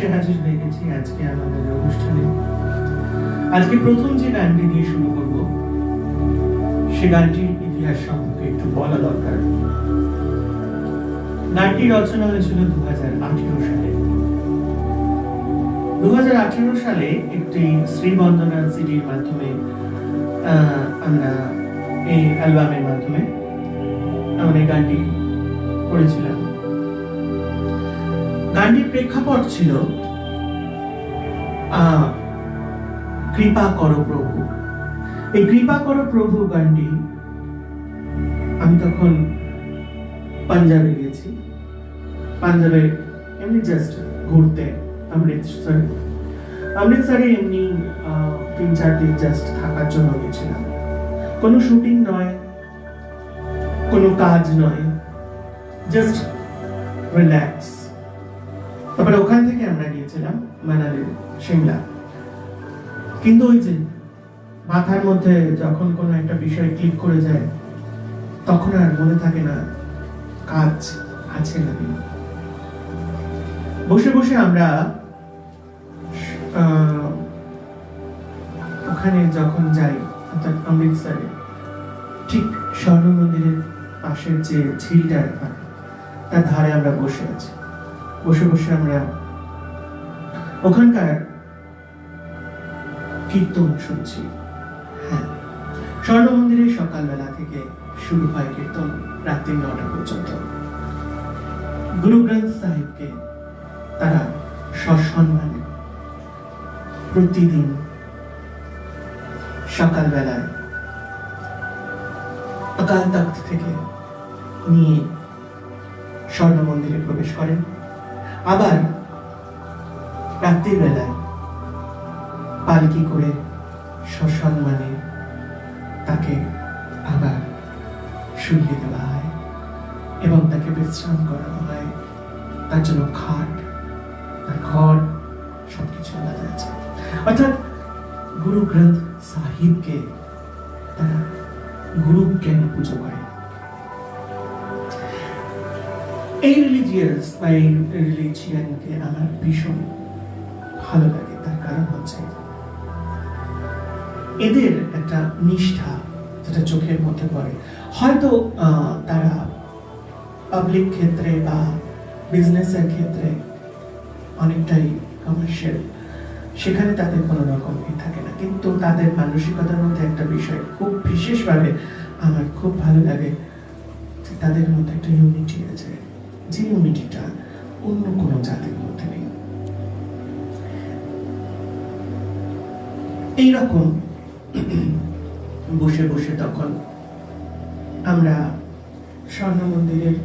এসে হাজির হয়ে গেছি আজকে আমাদের অনুষ্ঠানে। আজকে প্রথম যে গানটি দিয়ে শুরু করব সে গানটির ইতিহাস সম্পর্কে একটু বলা দরকার। গানটি রচনা হয়েছিল 2018 সালে। 2018 সালে একটি শ্রীবন্দনা সিডির মাধ্যমে আমরা এই অ্যালবামের মাধ্যমে আমরা এই গানটি করেছিলাম। গানটির প্রেক্ষাপট ছিল কৃপা করো প্রভু। এই কৃপা করো প্রভু গানটি আমি তখন পাঞ্জাবে গেছি। পাঞ্জাবে এমনি জাস্ট ঘুরতে অমৃতসরে এমনি 3-4 দিন জাস্ট থাকার জন্য গেছিলাম। কোনো শুটিং নয়, কোনো কাজ নয়, জাস্ট রিল্যাক্স। তারপরে ওখান থেকে আমরা গিয়েছিলাম মানালি, শিমলা। কিন্তু ওই যে মাথার মধ্যে যখন কোনো একটা বিষয় ক্লিক করে যায় তখন আর মনে থাকে না কাজ আছে নাকি। বসে বসে আমরা ওখানে যখন যাই অর্থাৎ অমৃতসরে, ঠিক স্বর্ণ মন্দিরের পাশের যে ঝিলটা তার ধারে আমরা বসে আছি। বসে বসে আমরা ওখানকার কীর্তন শুনছি। হ্যাঁ, স্বর্ণ মন্দিরে সকালবেলা থেকে শুরু হয় কীর্তন রাত্রি 9টা পর্যন্ত। গুরু গ্রন্থ সাহিবকে তারা সসম্মানে প্রতিদিন সকালবেলায় অকাল তখ্ত থেকে নিয়ে স্বর্ণ মন্দিরে প্রবেশ করেন। আবার রাত্রির বেলায় পালকি করে সসম্মানে তাকে আবার শুইয়ে দেওয়া হয় এবং তাকে বিশ্রাম করানো হয়। তার জন্য খাট, তার ঘর সবকিছু আলাদা আছে। অর্থাৎ গুরু গ্রন্থ সাহিবকে তারা গুরু জ্ঞান পুজো করে। এই রিলিজিয়াস বা এই রিলিজিয়ানকে আমার ভীষণ ভালো লাগে। তার কারণ হচ্ছে এদের একটা নিষ্ঠা যেটা চোখের মধ্যে পড়ে। হয়তো তারা পাবলিক ক্ষেত্রে বা বিজনেসের ক্ষেত্রে অনেকটাই কমার্শিয়াল, সেখানে তাদের কোনো রকম থাকে না, কিন্তু তাদের মানসিকতার মধ্যে একটা বিষয় খুব বিশেষভাবে আমার খুব ভালো লাগে। তাদের মধ্যে একটা ইউনিটি আছে, যে ইউনিটিটা অন্য কোনো জাতির মধ্যে নেই। এইরকম বসে বসে তখন আমরা স্বর্ণ মন্দিরের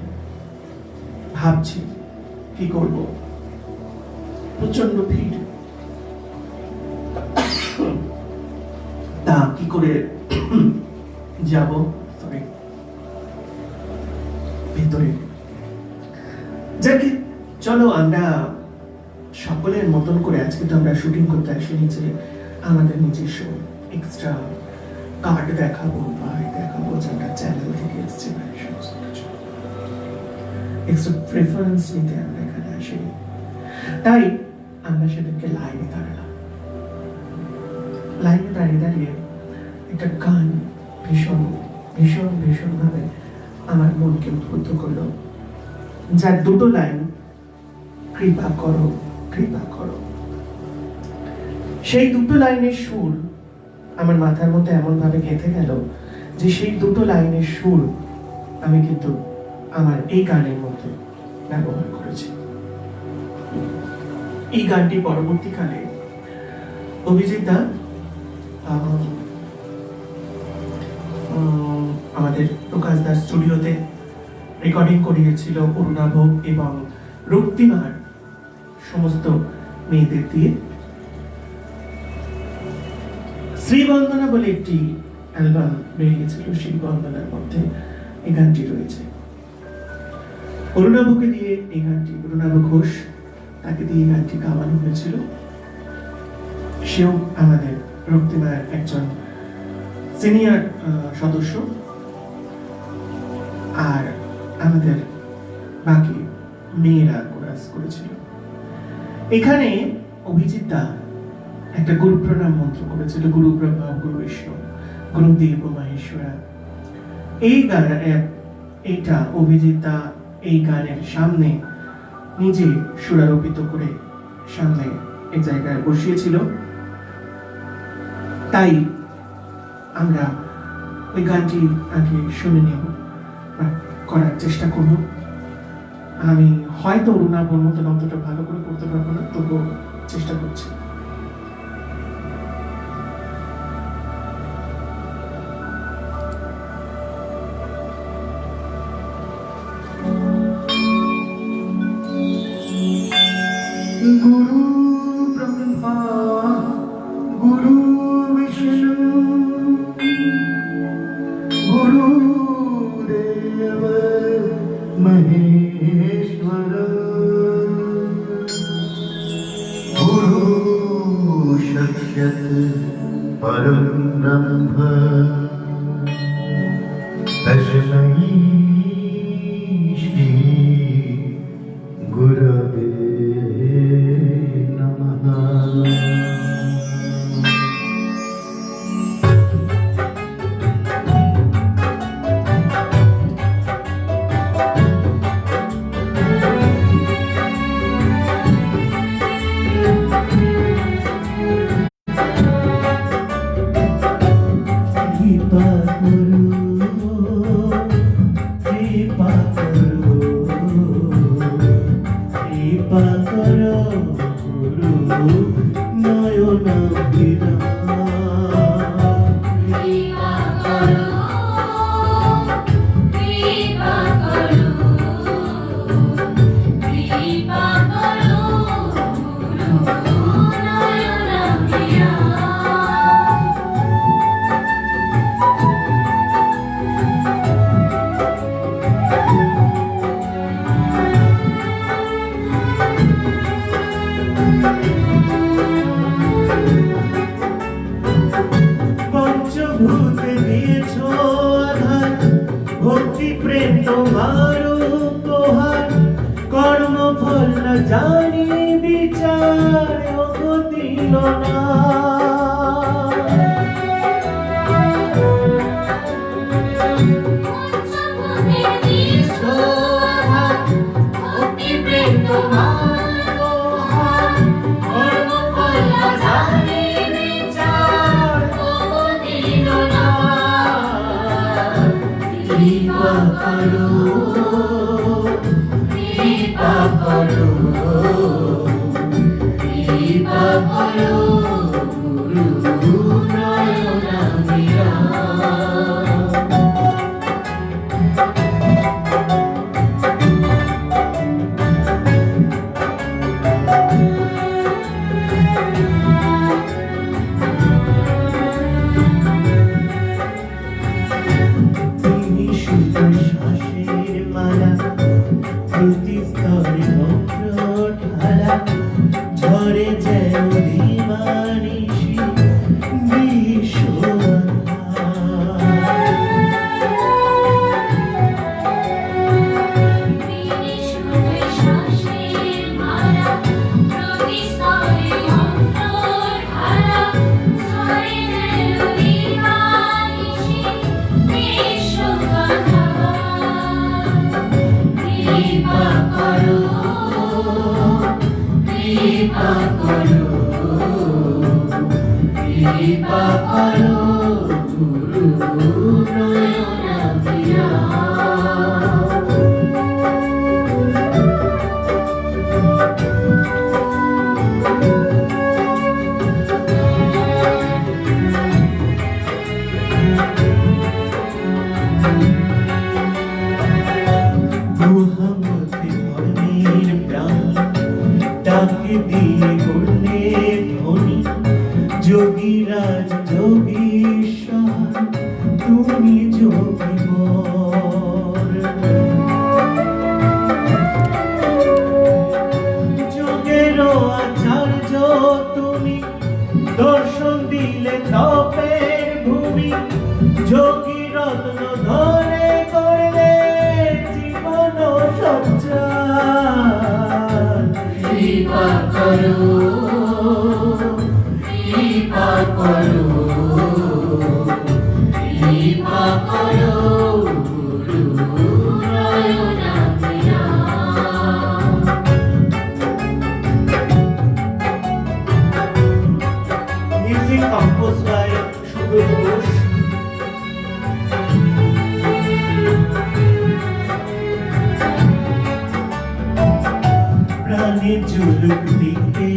ভাবছি কি করব। প্রচন্ড ভিড়, তা কি করে যাব ভিতরে। যাকে চলো আমরা সকলের মতন করে আজকে তো আমরা শুটিং করতে আসিনি যে আমাদের নিজস্ব এক্সট্রা কার্ড দেখাবো বা দেখাবো যে আমরা চ্যানেল থেকে এসেছি, সমস্ত কিছু এক্সট্রা প্রেফারেন্স নিতে আমরা এখানে আসিনি। তাই আমরা সেদিনকে লাইনে দাঁড়ালাম। লাইনে দাঁড়িয়ে দাঁড়িয়ে একটা গান ভীষণ ভীষণ ভীষণ ভাবে আমার মনকে উদ্বুদ্ধ করলো, যার দুটো লাইন কৃপা করো কৃপা করো। সেই দুটো লাইনের সুর আমার মাথার মধ্যে এমন ভাবে গেঁথে গেল যে সেই দুটো লাইনের সুর আমি কিন্তু আমার এই গানের মধ্যে ব্যবহার করেছি। এই গানটি পরবর্তীকালে অভিজিৎ দা আমাদের প্রকাশ দাস স্টুডিওতে রেকর্ডিং করিয়েছিল অরুণাভ এবং রক্তিমার সমস্ত মেয়েদের দিয়ে। শ্রীবন্দনা বলে একটি অ্যালবাম বেরিয়েছিল, সেই বন্দনার মধ্যে এই গানটি রয়েছে। অরুণাভকে দিয়ে এই গানটি, অরুণাভ ঘোষ তাকে দিয়ে এই গানটি গাওয়ানো হয়েছিল। সেও আমাদের রক্তিমার একজন সিনিয়র সদস্য। আর আমাদের বাকি মেয়েরা কোরাস করেছিল। এখানে অভিজিৎ দা একটা গুরু প্রণাম মন্ত্র করেছিল, গুরু ব্রহ্মা গুরু বিষ্ণু গুরুদেব মহেশ্বরা। এই গান এইটা অভিজিৎ দা এই গানের সামনে নিজে সুরারোপিত করে সামনে এই জায়গায় বসিয়েছিল। তাই আমরা ওই গানটি আগে শুনে নেব, করার চেষ্টা করব। আমি হয়তো অরুণাবর মতন অতটা ভালো করে করতে পারবো না, তবুও চেষ্টা করছি। গুরু ব্রহ্মা গুরু বিষ্ণু গুরুদেব মহেশ্বর গুরু সাক্ষাৎ পরম ব্রহ্ম তস্मै শ্রী গুরবে পঞ্চভূতে দিয়েছো আধার, ভক্তি প্রেম তোমার উপহার, কর্মফল না জানি বিচার দিল না। ঝরে যেন দিবানিশি বিশ্ব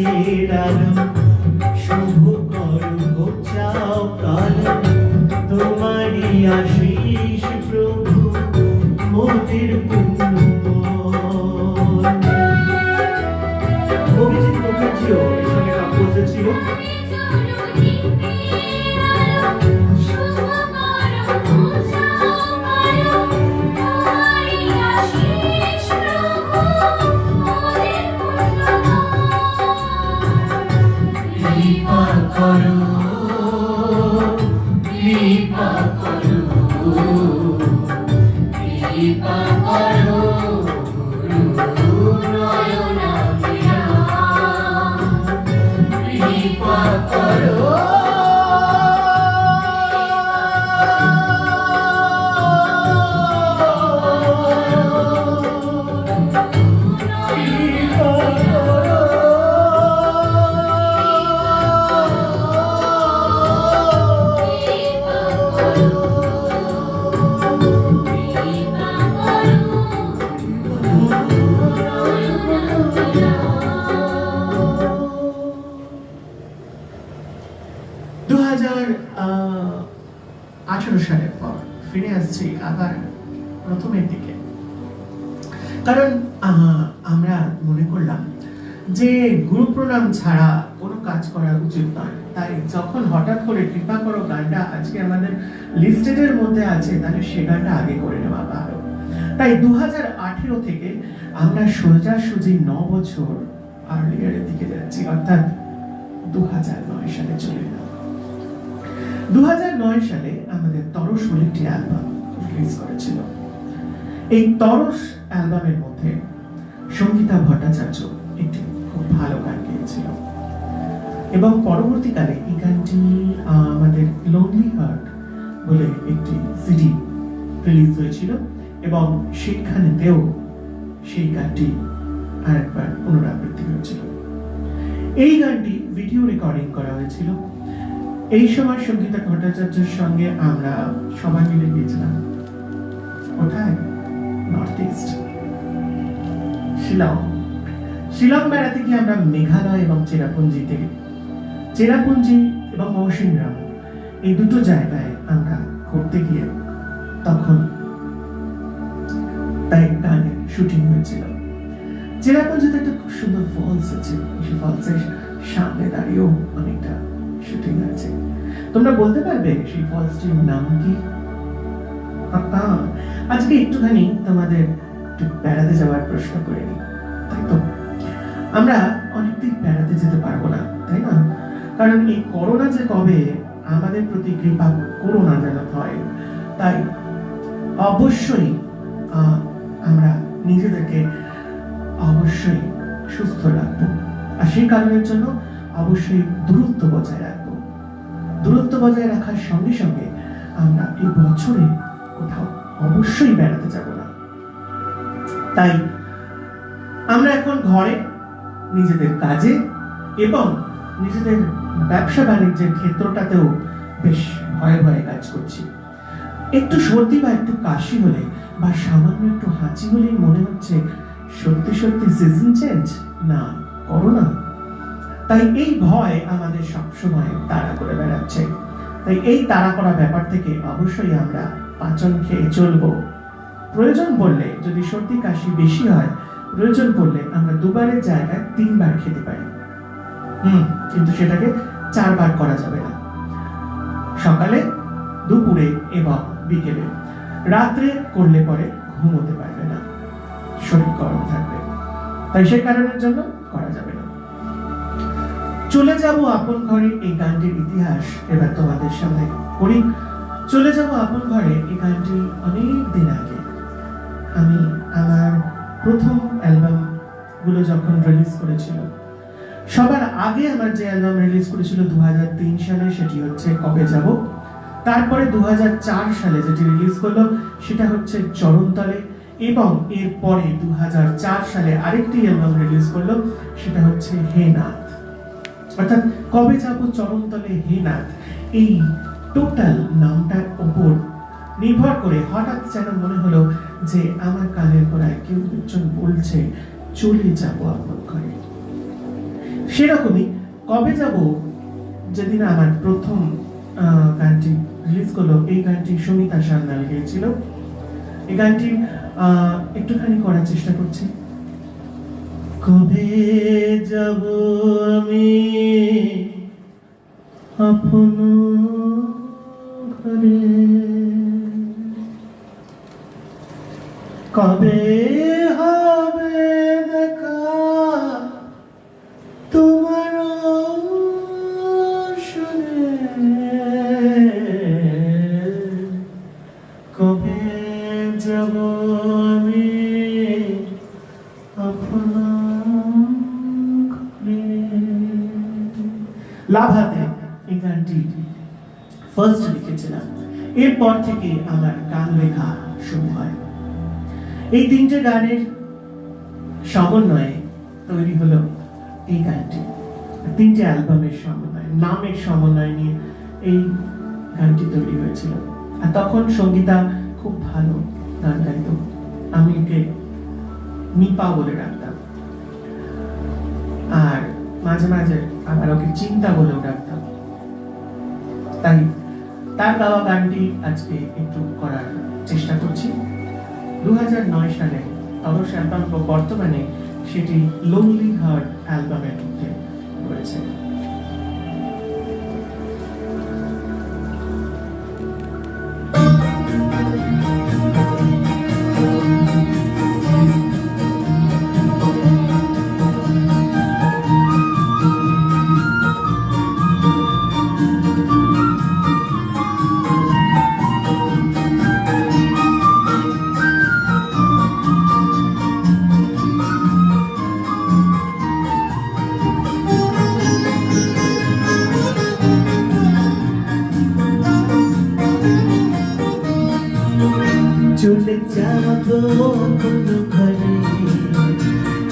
বিয়ের আলো শুভ করো চাও কালো তোমারই আশিস প্রভু মোদের পুণ্যময়। অভিজিৎ মুখার্জিও এর সঙ্গে কম্পোজার ছিল। সালের পর ফিরে আসছি আবার প্রথমের দিকে, কারণ আমরা মনে করলাম যে গুরু প্রণাম ছাড়া কোনো কাজ করা উচিত নয়। তাই যখন হঠাৎ করে কৃপা করো গানটা আজকে আমাদের লিস্টেডের মধ্যে আছে, তাহলে সে গানটা আগে করে নেওয়া ভালো। তাই 2018 থেকে আমরা সোজাসুজি 9 বছর আর্লিয়ারের দিকে যাচ্ছি, অর্থাৎ 2009 সালে চলে এলাম। 2009 সালে আমাদের তরস বলে একটি অ্যালবাম রিলিজ করেছিল। এই তরস অ্যালবামের মধ্যে সঙ্গীতা ভট্টাচার্য একটি খুব ভালো গান গেয়েছিল এবং পরবর্তীকালে এই গানটি আমাদের লোনলি হার্ট বলে একটি সিডি রিলিজ হয়েছিল এবং সেখানেতেও সেই গানটি আরেকবার পুনরাবৃত্তি হয়েছিল। এই গানটি ভিডিও রেকর্ডিং করা হয়েছিল। এই সময় সঙ্গীতা ভট্টাচার্যের সঙ্গে আমরা সবাই মিলে গিয়েছিলাম কোথায়, নর্থ ইস্ট, শিলং। শিলং বেড়াতে গিয়ে আমরা মেঘালয় এবং চেরাপুঞ্জি এবং মৌসিনরাম এই দুটো জায়গায় আমরা ঘুরতে গিয়ে তখন তাই গানের শুটিং হয়েছিল। চেরাপুঞ্জিতে একটা খুব সুন্দর ফলস আছে, সেই ফলসের সামনে দাঁড়িয়েও অনেকটা শুটিং আছে। তোমরা বলতে পারবে সেই ফলসটির নাম কি? আজকে একটুখানি তোমাদের একটু বেড়াতে যাওয়ার প্রশ্ন করে নি, তাই তো? আমরা অনেকদিন বেড়াতে যেতে পারবো না, তাই না? কারণ এই করোনা যে কবে আমাদের প্রতি কৃপা করোনা যেন হয়, তাই অবশ্যই আমরা নিজেদেরকে অবশ্যই সুস্থ রাখবো। আর সেই কারণের জন্য অবশ্যই দূরত্ব বজায় রাখবো। দূরত্ব বজায় রাখার সঙ্গে সঙ্গে আমরা এই বছরে কোথাও অবশ্যই বেড়াতে যাব না। তাই আমরা এখন ঘরে নিজেদের কাজে এবং নিজেদের ব্যবসা বাণিজ্যের ক্ষেত্রটাতেও বেশ ভয়ে ভয়ে কাজ করছি। একটু সর্দি বা একটু কাশি হলে বা সামান্য একটু হাঁচি হলেই মনে হচ্ছে সত্যি সত্যি সিজন চেঞ্জ না করোনা। তাই এই ভয় আমাদের সবসময় তাড়া করে বেড়াচ্ছে। তাই এই তাড়া করা ব্যাপার থেকে অবশ্যই আমরা পাচন খেয়ে চলবো। প্রয়োজন পড়লে যদি সর্দি কাশি বেশি হয়, প্রয়োজন পড়লে আমরা 2 বারের জায়গায় 3 বার খেতে পারি। কিন্তু সেটাকে 4 বার করা যাবে না। সকালে, দুপুরে এবং বিকেলে। রাত্রে করলে পরে ঘুমোতে পারবে না, শরীর গরম থাকবে। তাই সেই কারণের জন্য করা যাবে না। চলে যাব আপন ঘরে এই গানটির ইতিহাস এবার তোমাদের সামনে করি। চলে যাব আপন ঘরে এই গানটি অনেক দিন আগে। আমি আমার প্রথম অ্যালবাম গুলো যখন রিলিজ করেছিল, সবার আগে আমার যে অ্যালবাম রিলিজ করেছিল 2003 সালে, সেটি হচ্ছে কবে যাব। তারপরে 2004 সালে যেটি রিলিজ করলো সেটা হচ্ছে চরণতলে, এবং এরপরে 2004 সালে আরেকটি অ্যালবাম রিলিজ করলো, সেটা হচ্ছে হে নাথ। অর্থাৎ কবে যাব চরণতলে হে নাথ, এই টোটাল নামটার উপর নির্ভর করে হঠাৎ যেন মনে হলো যে আমার কানের গোড়ায় কেউ একজন বলছে চলে যাব আপন ঘরে। সেরকমই কবে যাব, যেদিন আমার প্রথম গানটি রিলিজ করলো, এই গানটি সুমিতা সান্যাল গেয়েছিল। এই গানটি একটুখানি করার চেষ্টা করছি। কবে যাব আমি আপন ঘরে, কবে হবে দেখা তোমার শুনে, কবে যাব আমি আপন ঘরে। লাভাতে এই গানটি ফার্স্ট লিখেছিলাম। এরপর থেকে আমার গান লেখা শুরু হয়। এই তিনটে গানের সমন্বয়ে তৈরি হলো এই গানটি। তিনটে অ্যালবামের সমন্বয়, নামের সমন্বয় নিয়ে এই গানটি তৈরি হয়েছিল। আর তখন সঙ্গীতা খুব ভালো গান গাইত, আমি ওকে নিপা বলে ডাকতাম, আর মাঝে মাঝে আবার ওকে চিন্তা বলেও ডাকতাম। তাই তার গাওয়া গানটি আজকে একটু করার চেষ্টা করছি। 2009 সালে তরস অ্যালবাম, বর্তমানে সেটি লোনলি হার্ট অ্যালবামের মধ্যে রয়েছে। চলে যাবো আপন ঘরে,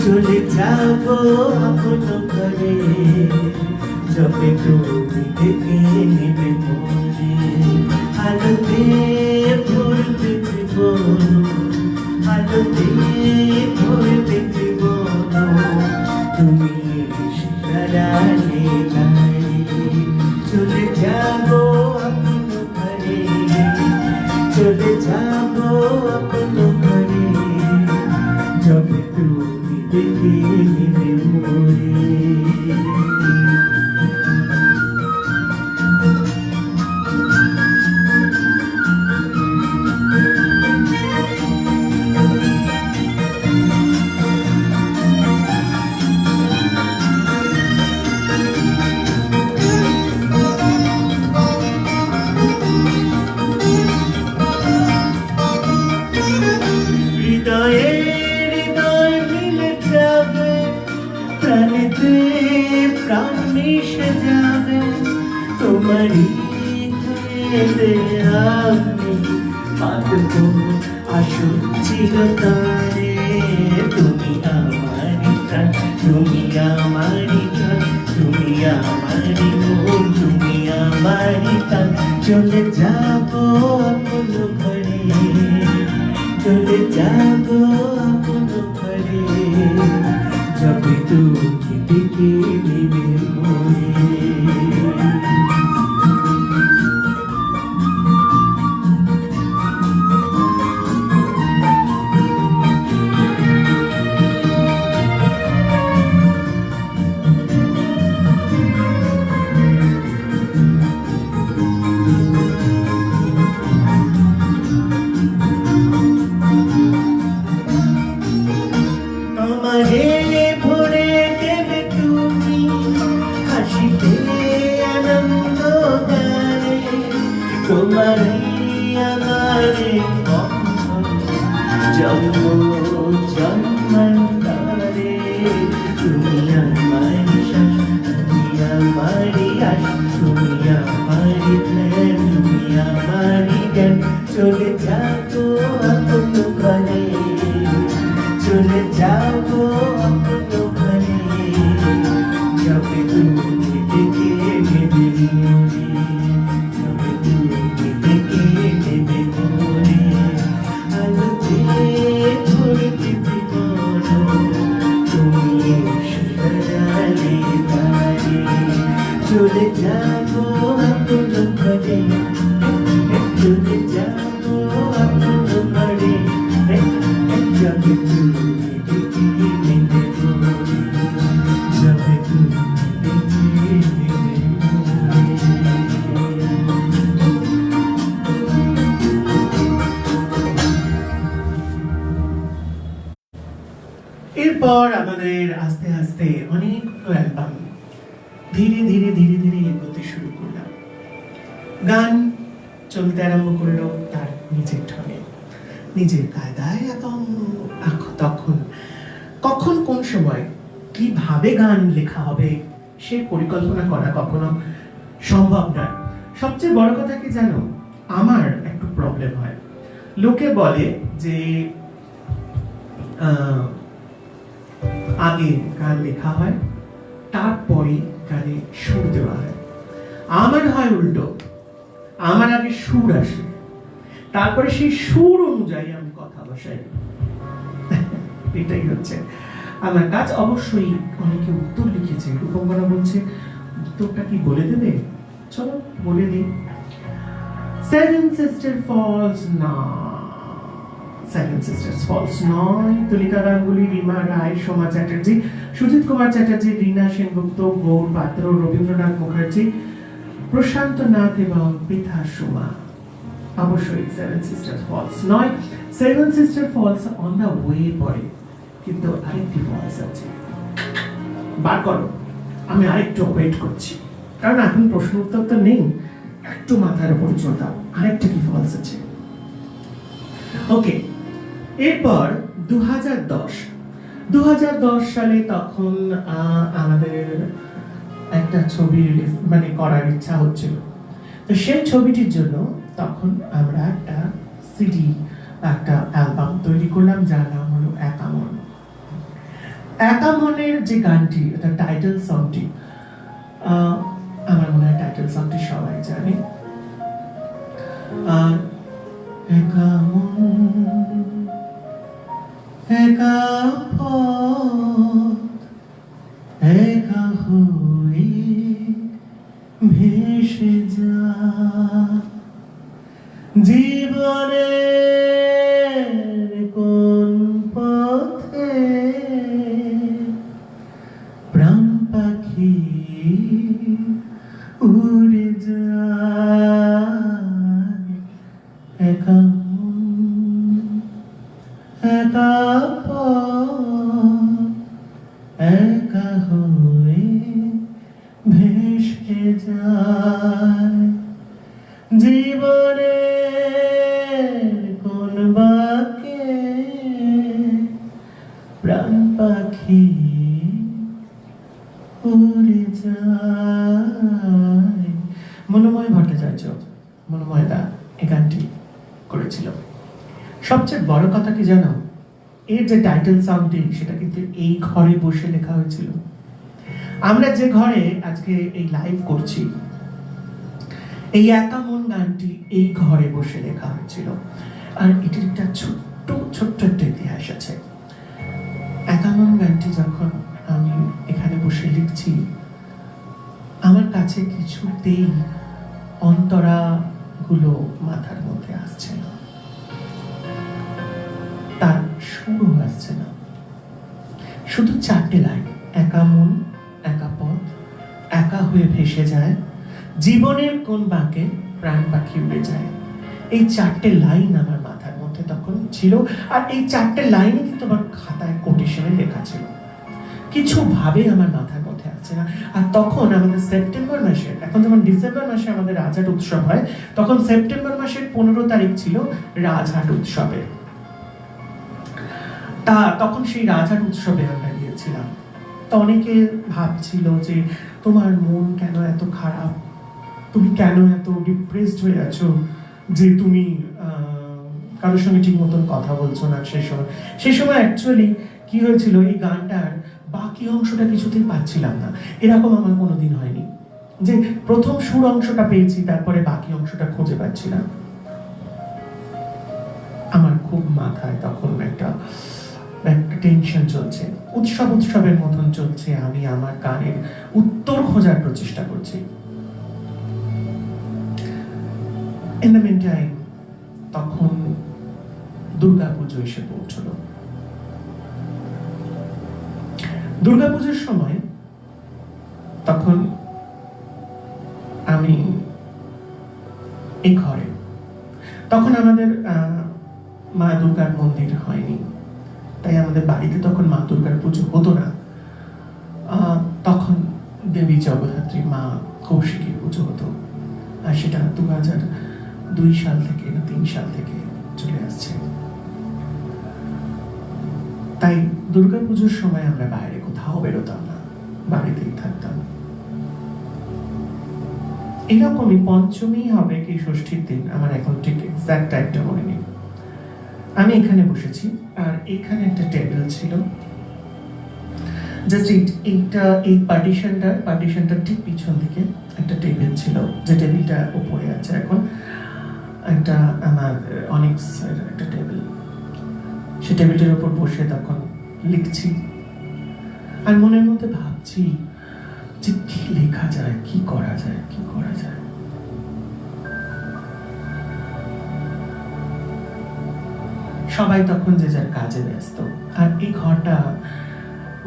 চলে যাবো আপন ঘরে, যবে তুমি দেখে নেবে মনে, আলোতে ভরবে জীবন, আলোতে ভরবে জীবন, তুমি সারালে গায়ে। চলে যাবো আপন ঘরে, চলে যাবো আপন ঘরে, যবে তুমি দেখে নেবে মোরে। প্রাণেতে প্রাণ মিশে যাবে, তোমারই হয়ে আমি পাতবো আসল চিরতরে। তুমি আমারি প্রাণ, তুমি আমারি প্রাণ, তুমি আমারি মন, তুমি আমারি প্রাণ। চলে যাবো আপন ঘরে, চলে যাবো আপন ঘরে, যবে তুমি দেখে নেবে মোরে। আমারে ভরে দেবে তুমি হাসিতে আনন্দ গানে, তোমারে আমারে জন্ম জন্মান্তরে। তুমি আমারি শ্বাস, তুমি আমারি আশ, তুমি আমারি প্রেম, তুমি আমারি জ্ঞান। চলে যাবো আপন ঘরে, চলে যাবো আপন ঘরে, যবে তুমি দেখে নেবে মোরে, যবে তুমি দেখে নেবে মোরে। আলোতে ভরবে জীবন, তুমি সারালে চলে যাবো আপন বাড়ি, যাবে তুমি মেঘে ডুবে, যাবে তুমি এরপর আমাদের আস্তে আস্তে অনেক অ্যালবাম ধীরে ধীরে ধীরে ধীরে এগোতে শুরু করলাম। গান চলতে আরম্ভ করলো তার নিজের ঢঙে, নিজের কায়দায়, এবং তখন কখন কোন সময় কিভাবে গান লেখা হবে সে পরিকল্পনা করা কখনো সম্ভব নয়। সবচেয়ে বড় কথা কি জানো, আমার একটু প্রবলেম হয়। লোকে বলে যে আগে গান লেখা হয়, তারপরে গানে সুর দেওয়া হয়। আমার হয় উল্টো, আমার আগে সুর আসে, তারপরে সেই সুর অনুযায়ী আমি কথা বসাই। এটাই হচ্ছে আমার কাজ। অবশ্যই অনেকে উত্তর লিখেছে, রূপঙ্কনা বলছে উত্তরটা কি বলে দেবে? চলো বলে দিই। সেভেন সিস্টার ফলস না, সেভেন সিস্টার্স ফলস নয়। তুলিকা গাঙ্গুলি, রিমা রায়, সোমা চ্যাটার্জি, সুজিত কুমার চ্যাটার্জি, রীনা সেনগুপ্ত, গৌর পাত্র, রবীন্দ্রনাথ মুখার্জি, প্রশান্ত নাথ এবং পৃথা সোমা। অবশ্যই সেভেন সিস্টার্স ফলস নয়। Seven sister falls on the way পড়ে, কিন্তু আরেকটি ফলস আছে। বার করো, আমি আরেকটু ওয়েট করছি, কারণ এখন প্রশ্ন উত্তর তো নেই, একটু মাথার উপর জোর দাও, আরেকটা কি ফলস আছে। ওকে, এরপর 2010 সালে তখন আমাদের একটা ছবি রিলিজ মানে করার ইচ্ছা হচ্ছিল। তো সেই ছবিটির জন্য তখন আমরা একটা সিডি, একটা অ্যালবাম তৈরি করলাম, যার নাম হলো একা মন। একা মনের যে গানটি, এটা টাইটেল সংটি, আমার মনে হয় টাইটেল সংটি সবাই জানে। একা মন, একা পথ, একা হয়ে ভেসে যা, জীবনের কোন পথে প্রাণ পাখি উড়ে যায়। একা একা পথ, একা হয়ে ভেসে যায়, জীবনের কোন বাকে প্রাণ পাখি উড়ে যায়। মনোময় ভট্টাচার্য, মনোময় দা এই গানটি করেছিল। সবচেয়ে বড় কথা কি জানো, এর যে টাইটেল সাউন্ডটি, সেটা কিন্তু এই ঘরে বসে লেখা হয়েছিল। আমরা যে ঘরে আজকে এই লাইভ করছি, এই একা মন গানটি এই ঘরে বসে লেখা হয়েছিল। আর এটির একটা ছোট্ট ছোট্ট একটা ইতিহাস আছে। একা মন গানটি যখন আমি এখানে বসে লিখছি, আমার কাছে কিছুতেই অন্তরা গুলো মাথার মধ্যে আসছে না, তার শুরু আসছে না। শুধু 4টে লাইন, একা মন, একা পথ, একা হয়ে ভেসে যায়, জীবনের কোন বাঁকে প্রাণ পাখি উড়ে যায়। এই 4টে লাইন আমার মাথার মধ্যে তখন ছিল, আর এই 4টে লাইনই কিন্তু আমার খাতায় কোটেশনে লেখা ছিল। কিছু ভাবে আমার মাথার মধ্যে আসছে না। আর তখন আমাদের সেপ্টেম্বর মাসে, এখন যেমন ডিসেম্বর মাসে আমাদের রাজহাট উৎসব হয়, তখন সেপ্টেম্বর মাসের 15 তারিখ ছিল রাজহাট উৎসবে। তখন সেই রাজহাট উৎসবে আমরা গিয়েছিলাম। তো অনেকে ভাবছিল যে তোমার মন কেন এত খারাপ, তুমি কেন এত ডিপ্রেসড হয়ে আছো, যে তুমি কারোর সঙ্গে ঠিক মতন কথা বলছো না। সেই সময় অ্যাকচুয়ালি কি হয়েছিল, এই গানটার বাকি অংশটা কিছুতেই পাচ্ছিলাম না। এরকম আমার কোনোদিন হয়নি যে প্রথম সুর অংশটা পেয়েছি, তারপরে বাকি অংশটা খুঁজে পাচ্ছিলাম। আমার খুব মাথায় তখন একটা টেনশন চলছে, উৎসবের মতন চলছে। আমি আমার গানের উত্তর খোঁজার প্রচেষ্টা করছি। ইন দ্য মিন টাইম তখন দুর্গাপুজো এসে পৌঁছলো। দুর্গাপুজোর সময় তখন আমি এই ঘরে, তখন আমাদের মা দুর্গার মন্দির হয়নি, তাই আমাদের বাড়িতে তখন মা দুর্গার পুজো হতো না। তখন দেবী জগদ্ধাত্রী মা কৌশিকীর পুজো হতো, আর সেটা 2002 সাল থেকে না 3 সাল থেকে চলে আসছে। তাই দুর্গাপুজোর সময় আমরা বাইরে কোথাও বেরোতাম না, বাড়িতেই থাকতাম। এরকমই পঞ্চমী হবে কি ষষ্ঠীর দিন, আমার এখন ঠিক এক্সাক্ট টাইমটা মনে নেই। আমি এখানে বসেছি, আর এখানে একটা টেবিল ছিল, জাস্ট এইটা, এই পার্টিশনটা ঠিক পিছন দিকে একটা টেবিল ছিল, যে টেবিলটা উপরে আছে এখন, একটা আমার অনিক্সের একটা টেবিল। সে টেবিলটার উপর বসে তখন লিখছি, আর মনের মধ্যে ভাবছি যে কি লেখা যায়, কি করা যায়, কি করা যায়। সবাই তখন যে যার কাজে ব্যস্ত, আর এই ঘরটা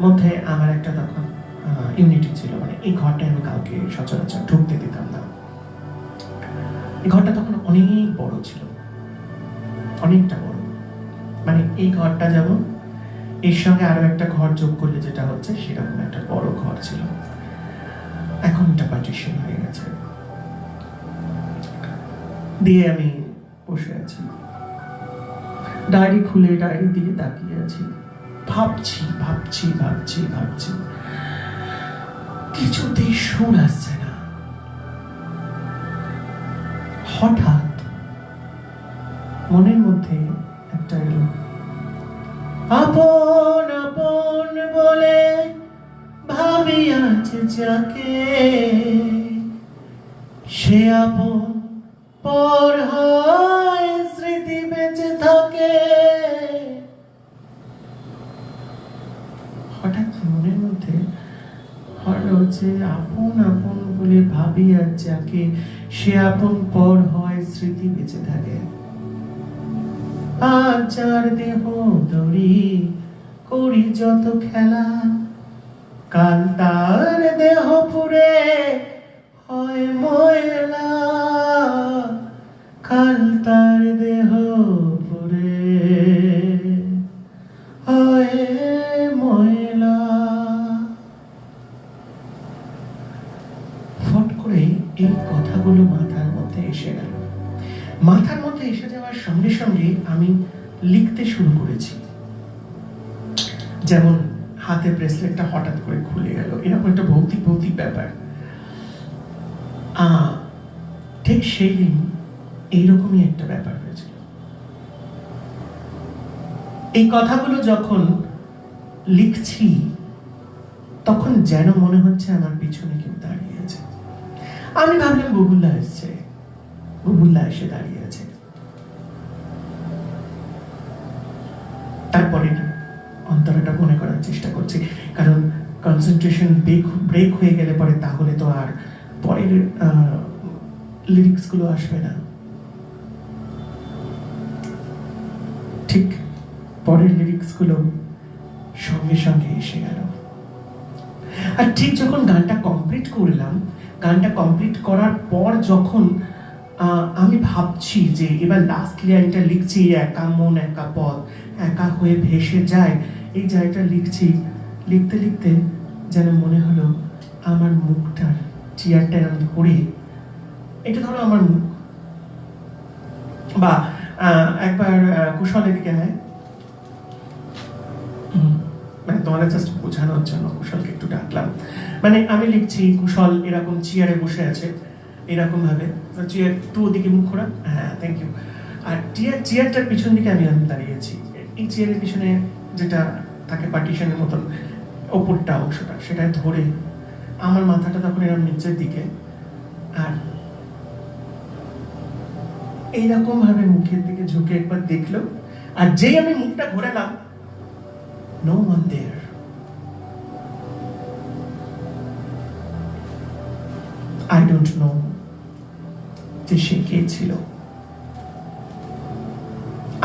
মধ্যে আমার একটা তখন ইউনিটি ছিল, মানে এই ঘরটায় আমি কাউকে সচরাচর ঢুকতে দিতাম না। এই ঘরটা তখন অনেক বড় ছিল, অনেকটা বড়, মানে এই ঘরটা যেমন এর সঙ্গে আরো একটা ঘর যোগ করলে যেটা হচ্ছে সেরকম একটা বড় ঘর ছিল। এখন এটা পার্টিশন হয়ে গেছে। দিয়ে আমি বসে আছি, ডায়েরি খুলে ডায়েরির দিকে তাকিয়ে আছি, ভাবছি ভাবছি ভাবছি ভাবছি, কিছুতেই সুর আসছে না। হঠাৎ মনের মধ্যে একটা এলো, আপন আপন বলে ভাবি আছে যাকে, সে আপন পর হয় স্মৃতি বেঁচে থাকে। হঠাৎ মনের মধ্যে হলো যে আপন আপন বলে ভাবি আর যাকে, সে আপন পর হয় স্মৃতি বেঁচে থাকে। আজ যার দেহ দড়ি করি যত খেলা, কাল তার দেহ পুরে হয় ময়লা, কাল তার দেহ পুরে হয় ময়লা। ফট করে এই কথাগুলো মাথার মধ্যে এসে গেল। মাথার মধ্যে এসে যাওয়ার সঙ্গে সঙ্গে আমি লিখতে শুরু করেছি। যেমন হাতে ব্রেসলেটটা হঠাৎ করে খুলে গেল, এরকম একটা ভৌতিক ভৌতিক ব্যাপার। ঠিক সেই দিন এইরকমই একটা ব্যাপার হয়েছিল। এই কথাগুলো যখন লিখছি তখন যেন মনে হচ্ছে আমার পিছনে কেউ দাঁড়িয়ে আছে। আমি ভাবলাম বুবুল্লা এসছে, বুবুল্লা এসে দাঁড়িয়ে আছে। তারপরে অন্তরাটা মনে করার চেষ্টা করছি, কারণ কনসেন্ট্রেশন ব্রেক হয়ে গেলে পরে তাহলে তো আর পরের লিরিক্স গুলো আসবে না। ঠিক পরের লিরিক্স গুলো সঙ্গে সঙ্গে এসে গেল। আর ঠিক যখন গানটা কমপ্লিট করলাম, গানটা কমপ্লিট করার পর যখন আমি ভাবছি যে এবার লাস্ট লাইনটা লিখছি, একা মন একা পথ, একা হয়ে ভেসে যায়, এই জায়গাটা লিখছি, লিখতে লিখতে যেন মনে হলো আমার মুখটার চেয়ারটা এরকম ধরে, এটা ধরো আমার মুখ, বা একবার কুশল এদিকে হয়, মানে তোমাদের জাস্ট বোঝানোর জন্য কুশলকে একটু ডাকলাম। মানে আমি লিখছি, কুশল এরকম চেয়ারে বসে আছে এরকম ভাবে, চেয়ার একটু ওদিকে মুখ খোলা, হ্যাঁ থ্যাংক ইউ। আর চেয়ারটার পিছন দিকে আমি দাঁড়িয়েছি। এই চেয়ারের পিছনে যেটা থাকে পার্টিশনের মতন ওপরটা অংশটা, সেটা ধরে আমার মাথাটা তখন এরকম নিচের দিকে, আর এইরকম ভাবে মুখের দিকে ঝুঁকে একবার দেখলো, আর যেই আমি মুখটা ঘোরালাম, no one there. I don't know যে সে কে ছিল।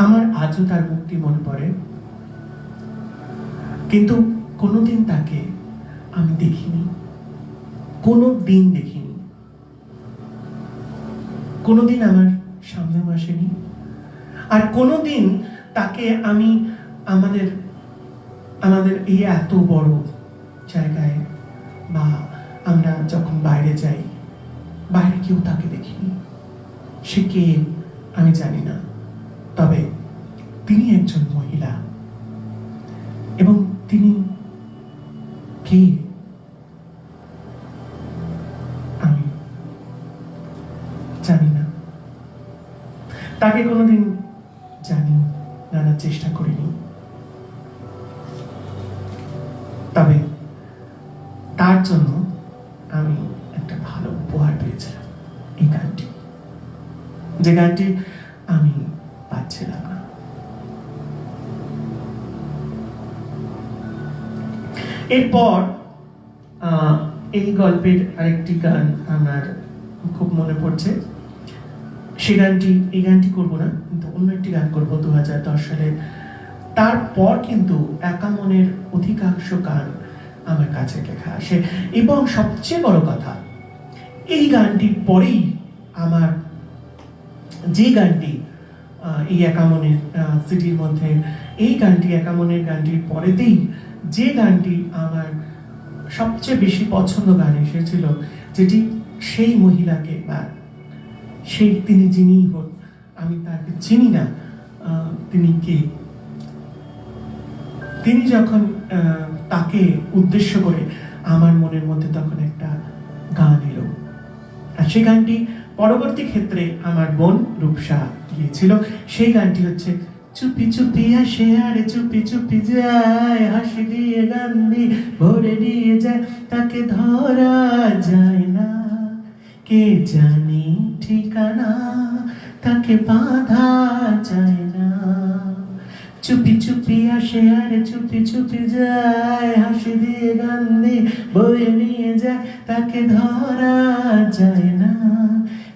আমার আজও তার মুক্তি মনে পড়ে, কিন্তু কোনোদিন তাকে আমি দেখিনি, কোনোদিন দেখিনি, কোনোদিন আমার সামনে আসেনি। আর কোনোদিন তাকে আমি আমাদের আমাদের এই এত বড় জায়গায় বা আমরা যখন বাইরে যাই, বাইরে কেউ তাকে দেখিনি। সে কে আমি জানি না, তবে তিনি একজন মহিলা এবং তিনি কে আমি জানি না। তাকে কোনোদিন জানি জানার চেষ্টা করিনি, তবে তার জন্য আমি একটা ভালো উপহার পেয়েছিলাম, এই গানটি, যে গানটি আমি পাচ্ছিলাম না। এরপর এই গল্পের আরেকটি গান আমার খুব মনে পড়ছে। সে গানটি, এই গানটি করবো না, কিন্তু অন্য একটি গান করবো 2010 সালে। তারপর কিন্তু একা মনের অধিকাংশ গান আমার কাছে লেখা আসে, এবং সবচেয়ে বড় কথা, এই গানটির পরেই আমার যে গানটি এই একা মনের সিটির মধ্যে, এই গানটি একা মনের গানটির পরেতেই যে গানটি আমার সবচেয়ে বেশি পছন্দ গান এসেছিল, যেটি সেই মহিলাকে বা সেই তিনি যিনি হোক, আমি তাকে চিনি না তিনি কে, তিনি যখন তাকে উদ্দেশ্য করে আমার মনের মধ্যে তখন একটা গান এলো। আর সেই গানটি পরবর্তী ক্ষেত্রে আমার বোন রূপসা গিয়েছিল। সেই গানটি হচ্ছে চুপি চুপি আসে আর চুপি চুপি যায়, হাসি দিয়ে গান দিয়ে ভরে নিয়ে যায়, তাকে ধরা যায় না, কে জানি ঠিকানা, তাকে বাঁধা যায় না। চুপি চুপি আসে আর চুপি চুপি যায়, হাসি দিয়ে গান দিয়ে বয়ে নিয়ে যায়, তাকে ধরা যায় না,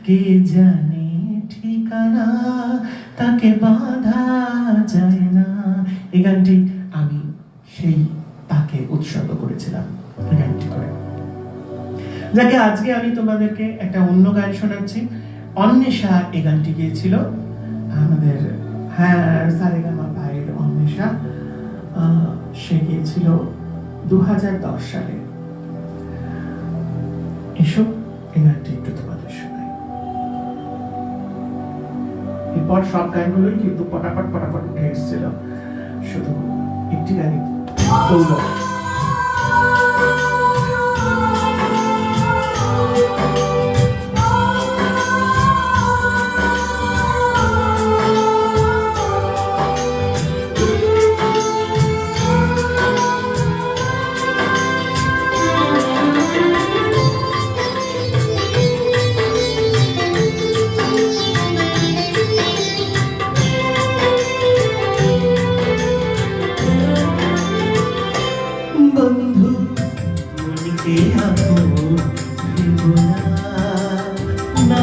কে জানি ঠিকানা, তাকে বাঁধা যায় না। এই গানটি আমি সেই তাকে উৎসর্গ করেছিলাম, এই গানটি করে। যাকে আজকে আমি তোমাদেরকে একটা অন্য গান শোনাচ্ছি। অন্বেষা এই গানটি গিয়েছিল, আমাদের সারেগামা ভাইয়ের অন্বেষা, সে গিয়েছিল 2010 সালে। এসব এই গানটি একটু তোমাদের শোনাই। এরপর সব গানগুলোই কিন্তু পটাপট পটাপট উঠে এসেছিল, শুধু একটি গানই বলবো। বন্ধু মনকে আপন ভেবো না, না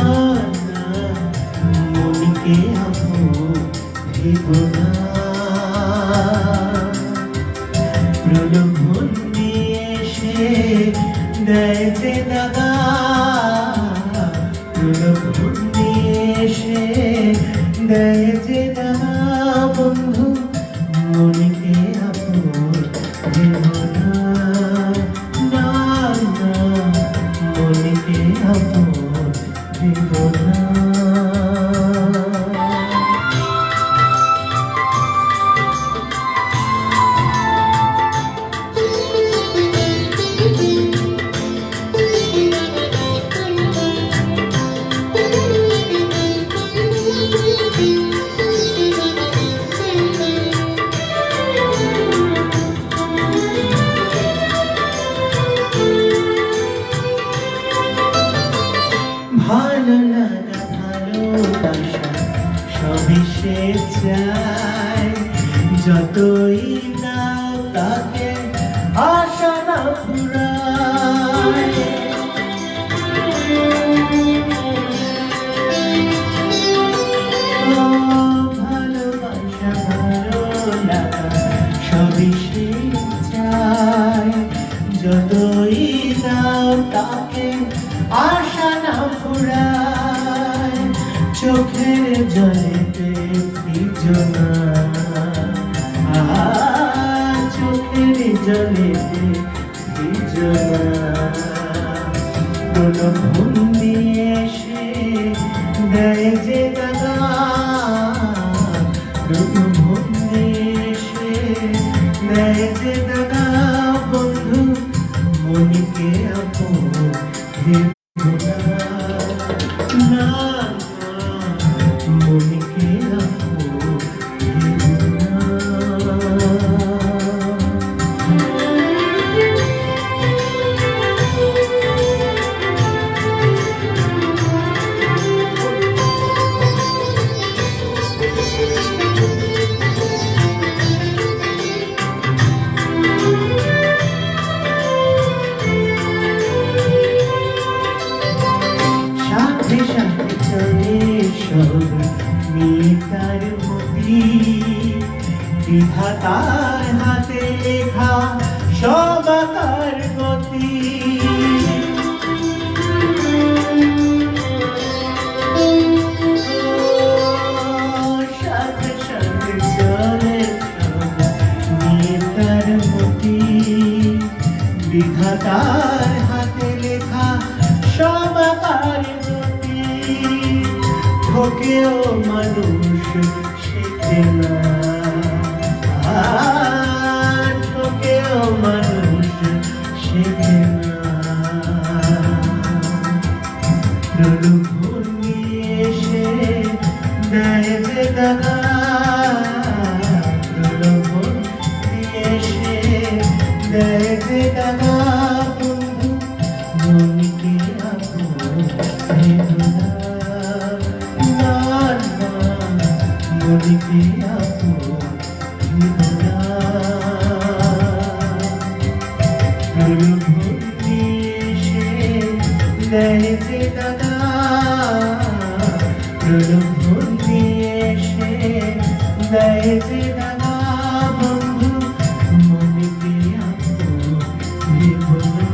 মনকে আপন ভেবো না, প্রলোভন দিয়ে এসে দেয় যে দাগা, প্রলোভন দিয়ে এসে দেয় যে দাগা, বন্ধু মনকে আপন ভেবো না, না না মনকে আপন ভেবো না। ভালো লাগা ভালোবাসা সবই সে চায়, যতই নাও তাকে আশা না ফুরায়, ভালোবাসা জলেতে ভিজো না, চোখের জলেতে ভিজো না। কোনো বন্দি এসে দেয় যে দাদা, কোনো বন্দি এসে দেয় যে দাদা, বন্ধু মনিকে আপন ভেবো না, মনিকে আপন ভেবো না। সাথে সাথে চলে সব মিতার মতি, বিধাতার হাতে লেখা সব আকার গতি। সাথে সাথে চলে সব মিতার মতি, বিধাতার হাতে লেখা সব আকার গতি। ঠকেও মানুষ শেখে না, ঠকেও মানুষ শেখে না। প্রলোভন নিয়ে এসে দেয় যে দাগা, প্রলোভন নিয়ে এসে দেয় যে দাগা, বন্ধু মনকে আপন ভেবো না, মনকে আপন ভেবো না। প্রলোভন নিয়ে এসে দেয় যে দাদা, প্রলোভন নিয়ে এসে দেয় যে দাদা, বন্ধু মনকে আপন ভেবো না,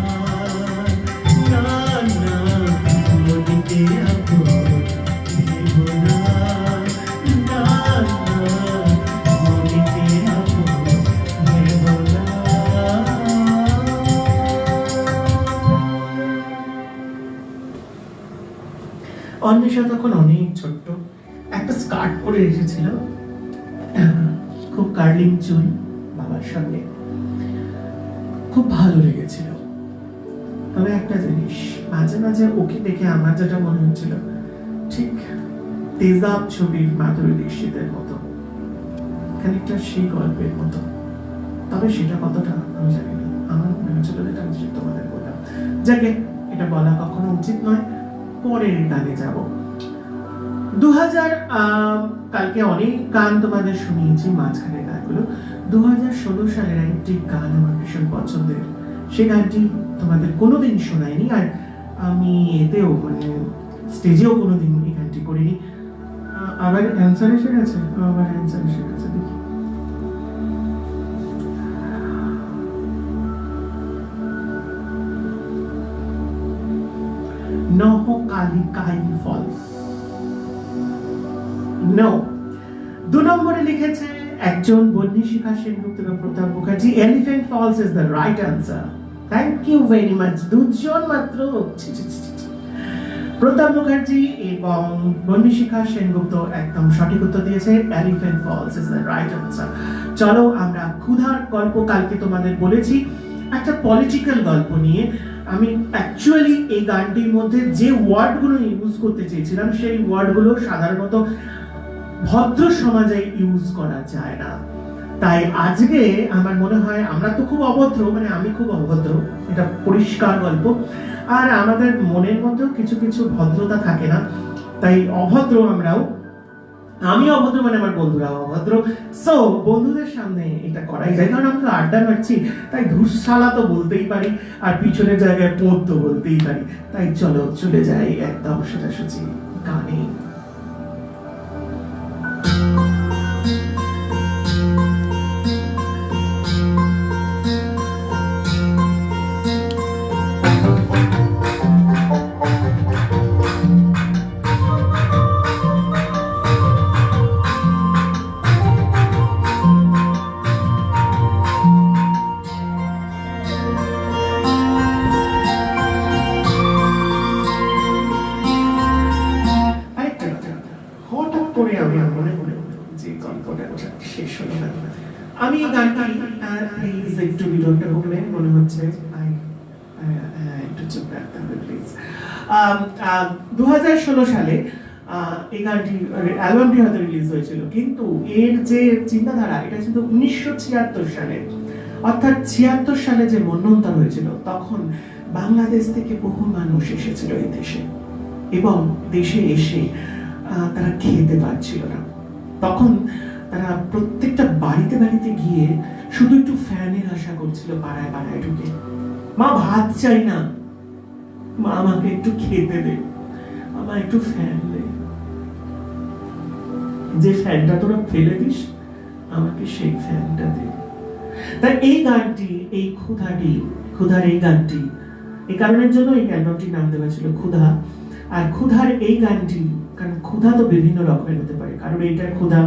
মনকে আপন ভেবো না, মনকে আপন ভেবো না। অন্বেষা তখন অনেক ছোট্ট, একটা স্কার্ট পরে এসেছিল, খুব কার্লিং চুল, বাবার সঙ্গে খুব ভালো লেগেছিল। তবে একটা জিনিস, মাঝে মাঝে ওকে দেখে আমার যেটা মনে হচ্ছিল, ঠিক তেজাব ছবির মাধুরী দীক্ষিতের মতো, খানিকটা সেই গল্পের মতো। তবে সেটা কতটা আমি জানি না, আমার মনে হচ্ছিল যেটা আমি তোমাদের বললাম। যাকে এটা বলা কখনো উচিত নয়, পরের গানে যাব। 2000 কালকে অনেক গান তোমাদের শুনিয়েছি, মাঝখানে গানগুলো 2016 সালের একটি গান আমার ভীষণ পছন্দের, সে গানটি তোমাদের কোনোদিন শোনায়নি, আর আমি এতেও মানে স্টেজেও কোনোদিন এই গানটি করিনি। আবার অ্যান্সার এসে গেছে, দেখি। Nohkalikai false, no. 2 নম্বরে লিখেছে একজন বন্যশিখা সেনগুপ্ত এবং Pratap Mukherjee, Elephant false is the right answer. Thank you very much, 2 জন মাত্র। প্রতাপ মুখার্জি এবং বন্যশিখা সেনগুপ্ত একদম সঠিক উত্তর দিয়েছে, elephant false is the right answer. চলো আমরা ক্ষুধার গল্প কালকে তোমাদের বলেছি, একটা পলিটিক্যাল গল্প নিয়ে। আমি অ্যাকচুয়ালি এই গানটির মধ্যে যে ওয়ার্ডগুলো ইউজ করতে চেয়েছিলাম, সেই ওয়ার্ডগুলো সাধারণত ভদ্র সমাজে ইউজ করা যায় না, তাই আজকে আমার মনে হয় আমরা তো খুব অভদ্র, মানে আমি খুব অভদ্র, এটা পরিষ্কার গল্প, আর আমাদের মনের মধ্যেও কিছু কিছু ভদ্রতা থাকে না, তাই অভদ্র আমরাও, আমি অভদ্র মানে আমার বন্ধুরা অভদ্র। সো বন্ধুদের সামনে এটা করাই যায়, কারণ আমরা আড্ডা মারছি, তাই ধূসশালা তো বলতেই পারি, আর পিছনের জায়গায় পদ তো বলতেই পারি। তাই চলো চলে যাই একদম সোজাসুজি গানে। আমার মনে হলো যে কল্পনাটা শেষ হলো না। আমি এই গানটি প্লিজ একটু বিরক্ত করলে মনে হচ্ছে একটু চুপ রাখতে হবে প্লিজ। 2016 সালে এই গানটি অ্যালবামটি হয়তো রিলিজ হয়েছিল, কিন্তু এর যে চিন্তাধারা এটা ছিল 1976 সালে, অর্থাৎ 76 সালে যে মন্বন্তর হয়েছিল তখন বাংলাদেশ থেকে বহু মানুষ এসেছিল এই দেশে, এবং দেশে এসে তারা খেতে পারছিল না। তখন তারা প্রত্যেকটা বাড়িতে বাড়িতে গিয়ে শুধু একটু ফ্যানের আশা করছিল, পাড়ায় পাড়ায় ঢুকে, মা ভাত চাই না, মা আমাকে একটু খেতে দে, আমার একটু ফ্যান দে, যে ফ্যানটা তোরা ফেলে দিস আমাকে সেই ফ্যানটা দে। তাই এই গানটি, এই ক্ষুধার এই গানটি, এই কারণের জন্য এই অ্যালবামটির নাম দেওয়া ছিল ক্ষুধা। আর ক্ষুধার এই গানটি, কারণ ক্ষুধা তো বিভিন্ন রকমের হতে পারে, কারণ এইটার ক্ষুধা,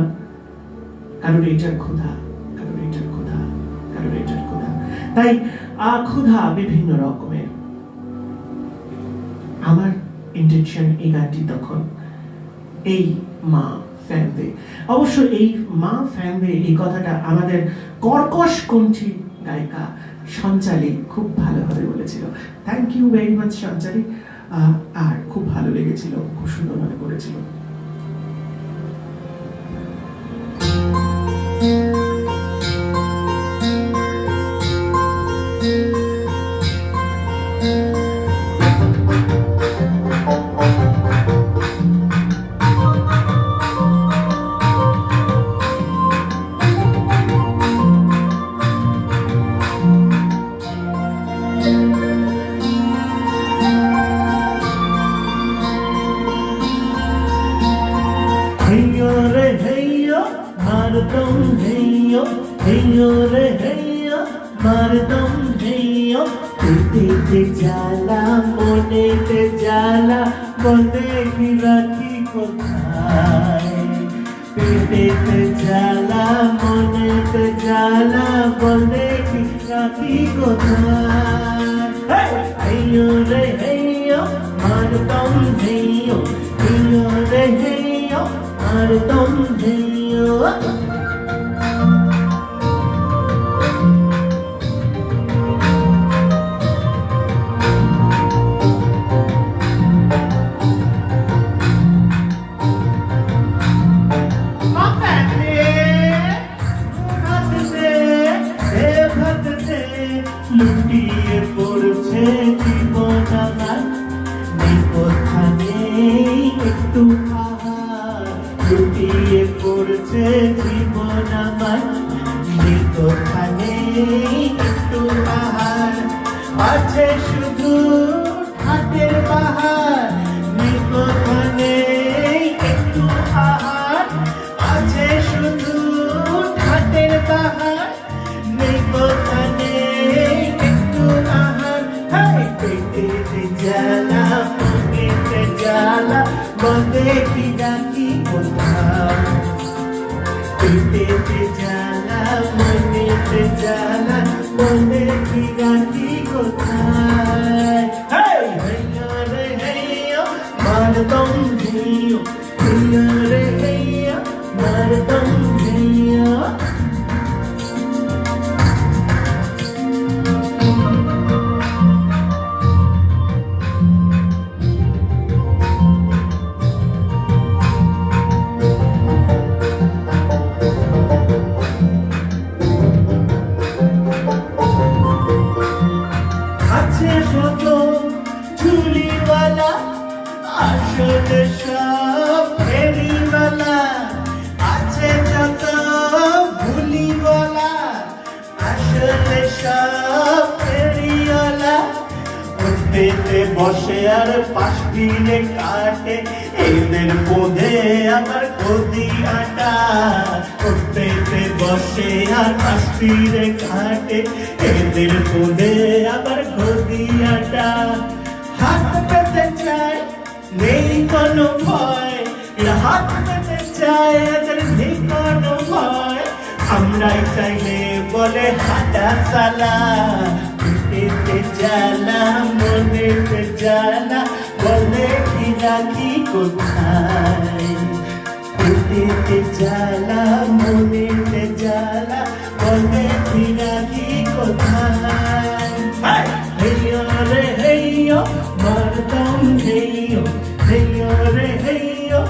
কারণ এইটার ক্ষুধা, কারণ এইটার ক্ষুধা, কারণ এইটার ক্ষুধা, তাই ক্ষুধা বিভিন্ন রকমের। আমার ইন্টেনশন এই গানটি তখন এই মা ফ্যান দে। অবশ্য এই মা ফ্যান দে এই কথাটা আমাদের কর্কশ কণ্ঠী গায়িকা সঞ্চালী খুব ভালোভাবে বলেছিল। Thank you very much Sanchali, আর খুব ভালো লেগেছিল, খুব সুন্দরভাবে করেছিল। Heyo re heyo, mardum heyo, heyo re heyo, mardum heyo, pete jala, mone te jala, bole ki rakhi kothay, pete jala, mone te jala, bole ki rakhi kothay, heyo re heyo, mardum heyo, heyo re heyo, mardum heyo. লুটিয়ে পড়ছে জীবন আমার, কোথা নেই একটু আহার, লুটিয়ে পড়ছে জীবন আমার, কোথা নেই একটু আহার, আছে শুধু হাতের বাহার, কোথা নেই একটু আহার, আছে শুধু হাতের বাহার, কোথা নেই একটু আহার, পেটে জ্বালা, মনেতে জ্বালা, বলে কি রাখি কোথায়, পেটে জ্বালা, মনেতে জ্বালা, বলে কি রাখি কোথায়, হেয় রে হেয়, মরদম হেয়, হেয় রে হেয়, মরদম হেয়। ঝুলিওয়ালা আসলে সব ফেরিওয়ালা, আছে যত ভুলিওয়ালা আসলে সব ফেরিওয়ালা, পেতে বসে আর পাশ দিনে কাটে, এদের বোধে আমার কদি আটা, পেতে বসে আর পাশ দিনে কাটে, এদের বোধে আমার কদি আটা, হাত পেতে চায় নেই কোনো ভয়, হাত পেতে চায় এদের নেই কোনো ভয়, আমরাই চাইলে বলে হাঁটা চালা, পেতে জ্বালা, মনেতে জ্বালা, বলে কি রাখি কোথায়, বুকেতে জ্বালা মনেতে জ্বালা বলে ফিরাকি কোথায় হেইয়ো রে হেইয়ো মারদম হেইয়ো হেইয়ো রে হেইয়ো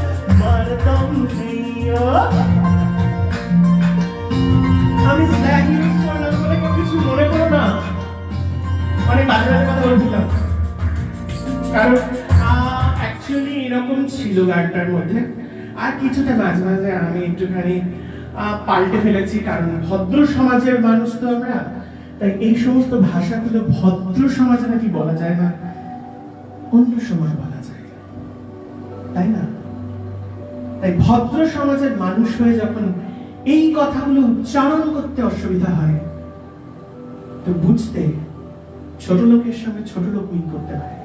মারদম হেইয়ো আমি স্ল্যাং ইউজ করলাম বলে কেউ কিছু মনে করো না অনেক বাজে বাজে কথা বলছিলাম কারণ অ্যাকচুয়ালি এরকম ছিল গানটার মধ্যে আর কিছুটা মাঝে মাঝে আমি একটুখানি পাল্টে ফেলেছি কারণ ভদ্র সমাজের মানুষ তো আমরা তাই এই সমস্ত ভাষাগুলো ভদ্র সমাজে নাকি বলা যায় না অন্য সময় বলা যায় তাই না তাই ভদ্র সমাজের মানুষ হয়ে যখন এই কথাগুলো উচ্চারণ করতে অসুবিধা হয় তো বুঝতে ছোট লোকের সঙ্গে ছোট লোক মিল করতে হয়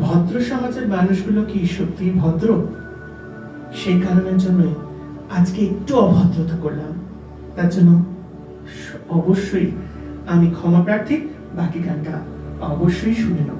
ভদ্র সমাজের মানুষগুলো কি সত্যি ভদ্র সেই কারণের জন্য আজকে একটু অভদ্রতা করলাম তার জন্য অবশ্যই আমি ক্ষমা প্রার্থী বাকি গানটা অবশ্যই শুনে নেব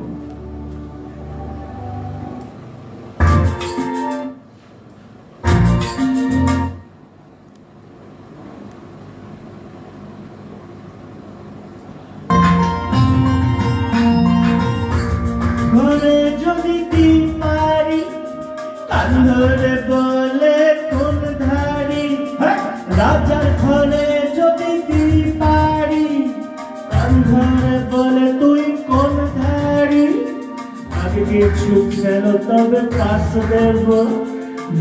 ধরে বলে কোন ধারি রাজার ঘরে যদি তুই পারি ধরে বলে তুই কোন ধারি আগে কিছু খেল তবে পাশ দেব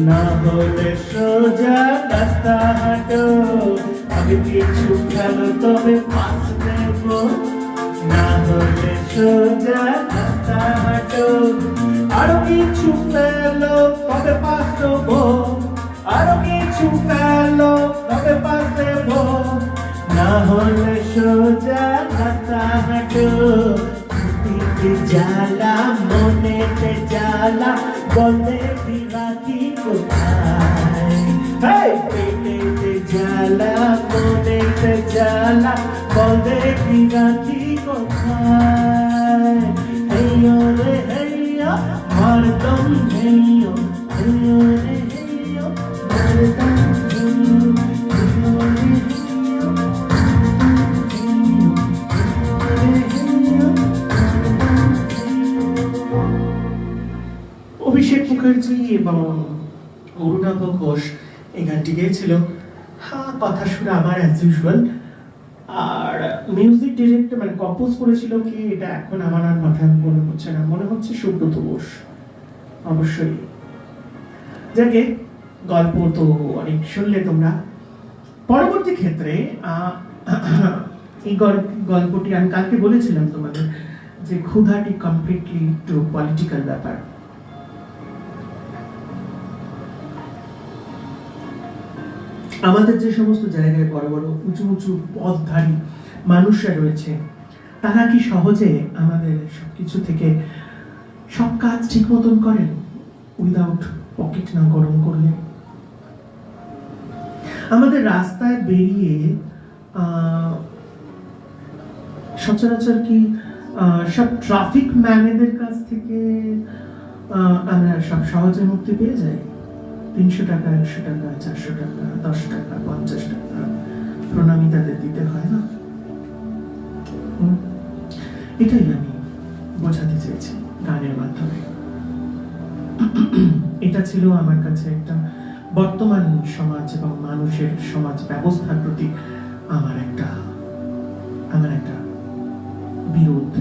না হলে সোজা রাস্তা হাঁটো আগে কিছু খেল তবে পাশ দেব না হলে সোজা রাস্তা হাঁটো আরো কিছু পেলো তবে পাশ দেবো আরো কিছু পেলো তবে পাশ দেবো না হলে সোজা রাস্তা হাঁটো বুকেতে জ্বালা মনেতে জ্বালা বলে ফিরাকি কোথায় পেটেতে জ্বালা মনেতে জ্বালা বলে ফিরাকি কোথায় হেইয়ো রে হেইয়ো মারদম হেইয়ো হেইয়ো রে হেইয়ো মারদম হেইয়ো হেইয়ো রে হেইয়ো অভিষেক মুখার্জি এবং অরুণাভ ঘোষ এই গানটি গেয়েছিল কথা সুর আমার অ্যাজ ইউজুয়াল আর মিউজিক ডিরেক্টর মানে কম্পোজ করেছিল কি এটা এখন আমার আর মাথায় মনে হচ্ছে না মনে হচ্ছে সুব্রত বোস অবশ্যই যাকে গল্প তো অনেক শুনলে তোমরা পরবর্তী ক্ষেত্রে এই গল্পটি আমি কালকে বলেছিলাম তোমাদের যে ক্ষুধাটি কমপ্লিটলি একটু পলিটিক্যাল ব্যাপার আমাদের যে সমস্ত জায়গায় বড় বড় উঁচু উঁচু পদধারী মানুষরা রয়েছে তারা কি সহজে আমাদের সবকিছু থেকে সব কাজ ঠিক মতন করেন উইদাউট পকেট না গরম করলে আমাদের রাস্তায় বেরিয়ে সচরাচর কি সব ট্রাফিক ম্যানেদের কাছ থেকে আমরা সব সহজে মুক্তি পেয়ে যাই 300 টাকা 100 টাকা 400 টাকা 10 টাকা 50 টাকা প্রণামী তাদের দিতে হয় না এটাই আমি বোঝাতে চেয়েছি গানের মাধ্যমে এটা ছিল আমার কাছে একটা বর্তমান সমাজ এবং মানুষের সমাজ ব্যবস্থার প্রতি আমার একটা বিরোধ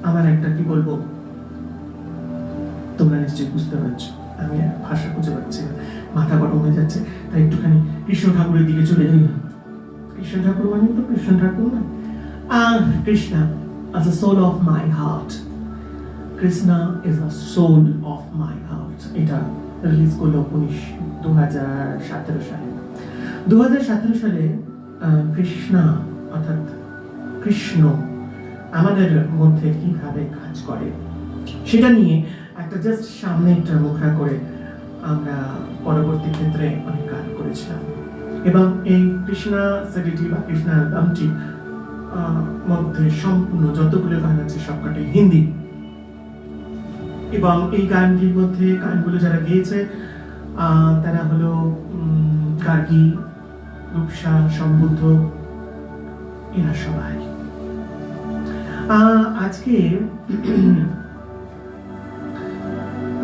আমার একটা কি বলবো তোমরা নিশ্চয়ই বুঝতে পারছো আমি ভাষা খুঁজে পাচ্ছি মাথা গরম হয়ে যাচ্ছে তাই একটুখানি কৃষ্ণ ঠাকুরের দিকে চলে যাই কৃষ্ণ ঠাকুর মানে তো কৃষ্ণ ঠাকুর না Krishna as a soul of my heart Krishna is a soul of my heart এটা রিলিজ করলো 2017 সালে 2017 সালে কৃষ্ণা অর্থাৎ কৃষ্ণ আমাদের মধ্যে কিভাবে কাজ করে সেটা নিয়ে একটা জাস্ট সামনে একটা মুখরা করে আমরা পরবর্তী ক্ষেত্রে অনেক গান করেছিলাম এবং এই কৃষ্ণা সিডিটি বা কৃষ্ণা অ্যালবামটি মধ্যে সম্পূর্ণ যতগুলো গান আছে সবকটাই হিন্দি এবং এই গানটির মধ্যে গানগুলো যারা গেয়েছে তারা হলো গার্গী, রূপসা, সম্বুদ্ধ, এরা সবাই। আজকে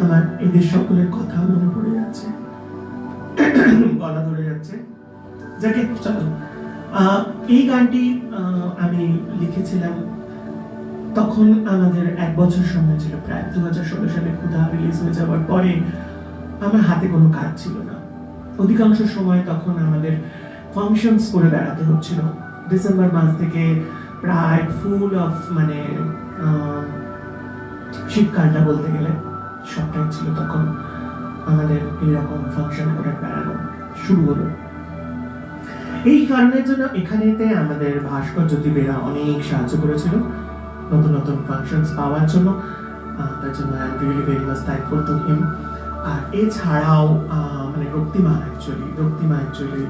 আমার এদের সকলের কথা মনে পড়ে যাচ্ছে, গলা ধরে যাচ্ছে। যাকে চলো, এই গানটি আমি লিখেছিলাম তখন আমাদের 1 বছর সময় ছিল, প্রায় 2016 সালে ক্ষুধা রিলিজ হয়ে যাওয়ার পরে আমার হাতে কোনো কাজ ছিল না। অধিকাংশ সময় তখন আমাদের ফাংশনস করে বেড়াতে হচ্ছিল। ডিসেম্বর মাস থেকে প্রায় ফুল অফ মানে শীতকালটা বলতে গেলে সবটাই ছিল তখন আমাদের এইরকম ফাংশন করে বেড়ানো শুরু হলো। এই কারণের জন্য এখানেতে আমাদের ভাস্কর জ্যোতি বেরা অনেক সাহায্য করেছিল নতুন নতুন ফাংশনস পাওয়ার জন্য। তার জন্য I am really very much thankful to him. আর এছাড়াও মানে Raktima actually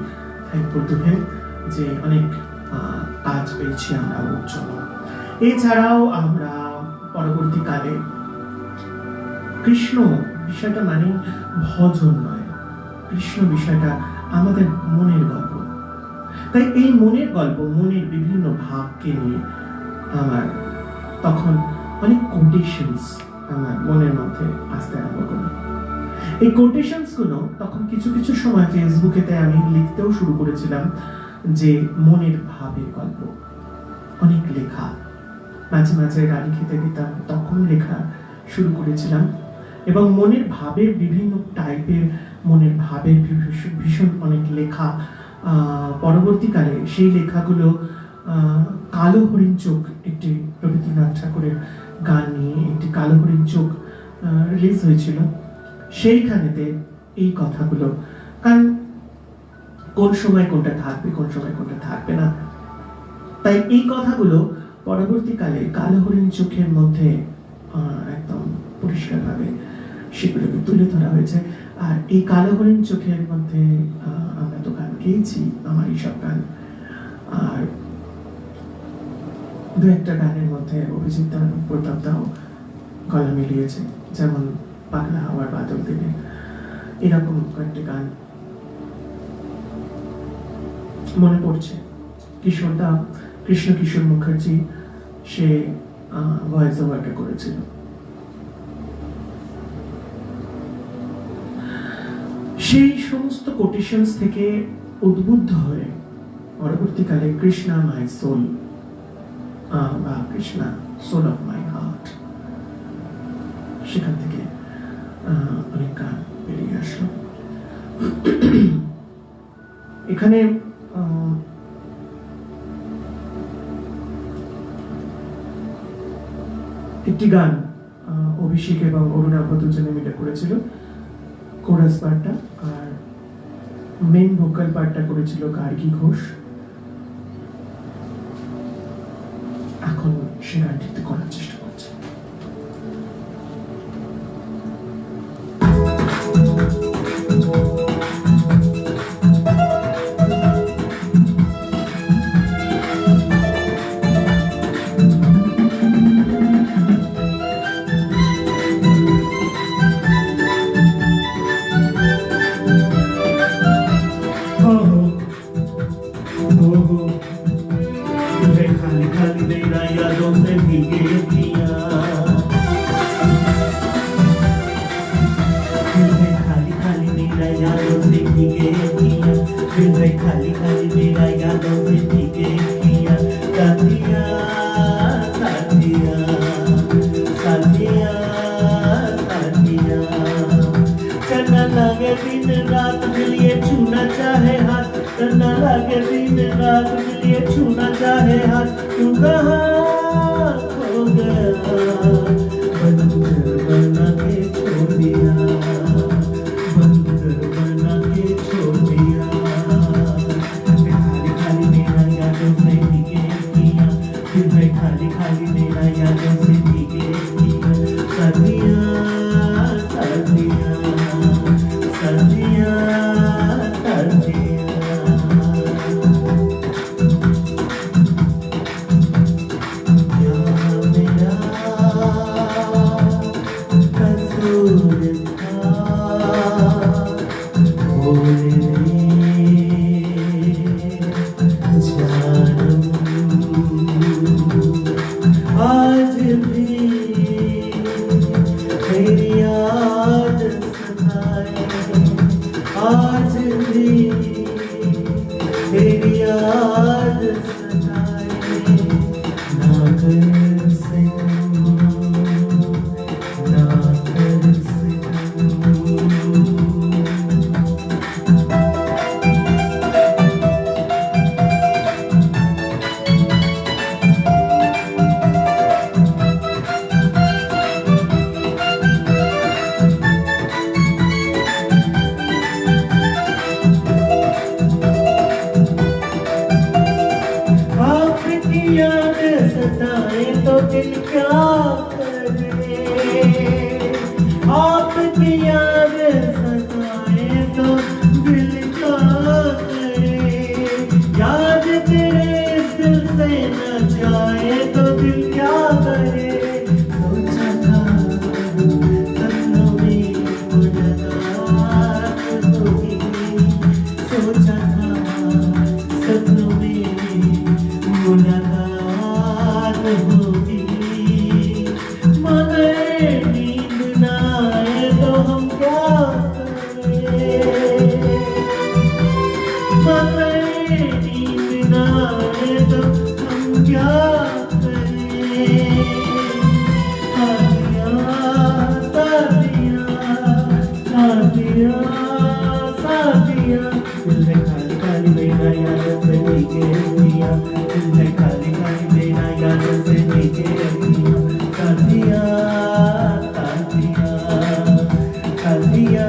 thankful to him যে অনেক কাজ পেয়েছি আমরা ওর জন্য। এছাড়াও আমরা পরবর্তীকালে কৃষ্ণ বিষয়টা মানে ভজন নয়, কৃষ্ণ বিষয়টা আমাদের মনের গল্প। তাই এই মনের গল্প, মনের বিভিন্ন ভাবকে নিয়ে আমার তখন অনেক কোটেশনস আমার মনের মধ্যে আসতে আরম্ভ করলো। এই কোটেশনস গুলো তখন কিছু কিছু সময় ফেসবুকেতে আমি লিখতেও শুরু করেছিলাম যে মনের ভাবের গল্প। অনেক লেখা, মাঝে মাঝে গাড়ি খেতে দিতাম তখন লেখা শুরু করেছিলাম এবং মনের ভাবের বিভিন্ন টাইপের মনের ভাবের ভীষণ অনেক লেখা। পরবর্তীকালে সেই লেখাগুলো কালো হরিণ চোখ, একটি রবীন্দ্রনাথ ঠাকুরের গান নিয়ে একটি কালো হরিণ চোখ রিলিজ হয়েছিল। সেইখানেতে এই কথাগুলো, কারণ কোন সময় কোনটা থাকবে কোন সময় কোনটা থাকবে না, তাই এই কথাগুলো পরবর্তীকালে কালো হরিণ চোখের মধ্যে একদম পরিষ্কারভাবে সেগুলোকে তুলে ধরা হয়েছে। আর এই কালো হরিণ চোখের মধ্যে আমরা তো গান গেয়েছি, আমার এইসব গান। আর দু একটা গানের মধ্যে অভিজিৎ দা, প্রতাপ দাও গলা মিলিয়েছে, যেমন পাগলা হাওয়ার বাদল দিনে, এরকম কয়েকটি গান মনে পড়ছে। কিশোর দা, কৃষ্ণ কিশোর মুখার্জি, সে ভয়েস ওভারটা করেছিল। সেই সমস্ত কোটেশনস থেকে উদ্বুদ্ধ হয়ে পরবর্তীকালে কৃষ্ণা মাই সোল বা Krishna soul of my heart, সেখান থেকে অনেক গান বেরিয়ে আসলো। এখানে একটি গান অভিষেক এবং অরুণাভ দুজনে মিলে করেছিল, কোরাস পার্টটা, আর মেইন ভোকাল পার্টটা করেছিল গার্গী ঘোষ। এখন সে গানটিতে করার চেষ্টা করছে। साथिया साथिया दिल में खाली खाली मेरा याद से भीगे अखियां दिल में खाली खाली मेरा याद से भीगे अखियां साथिया साथिया साथिया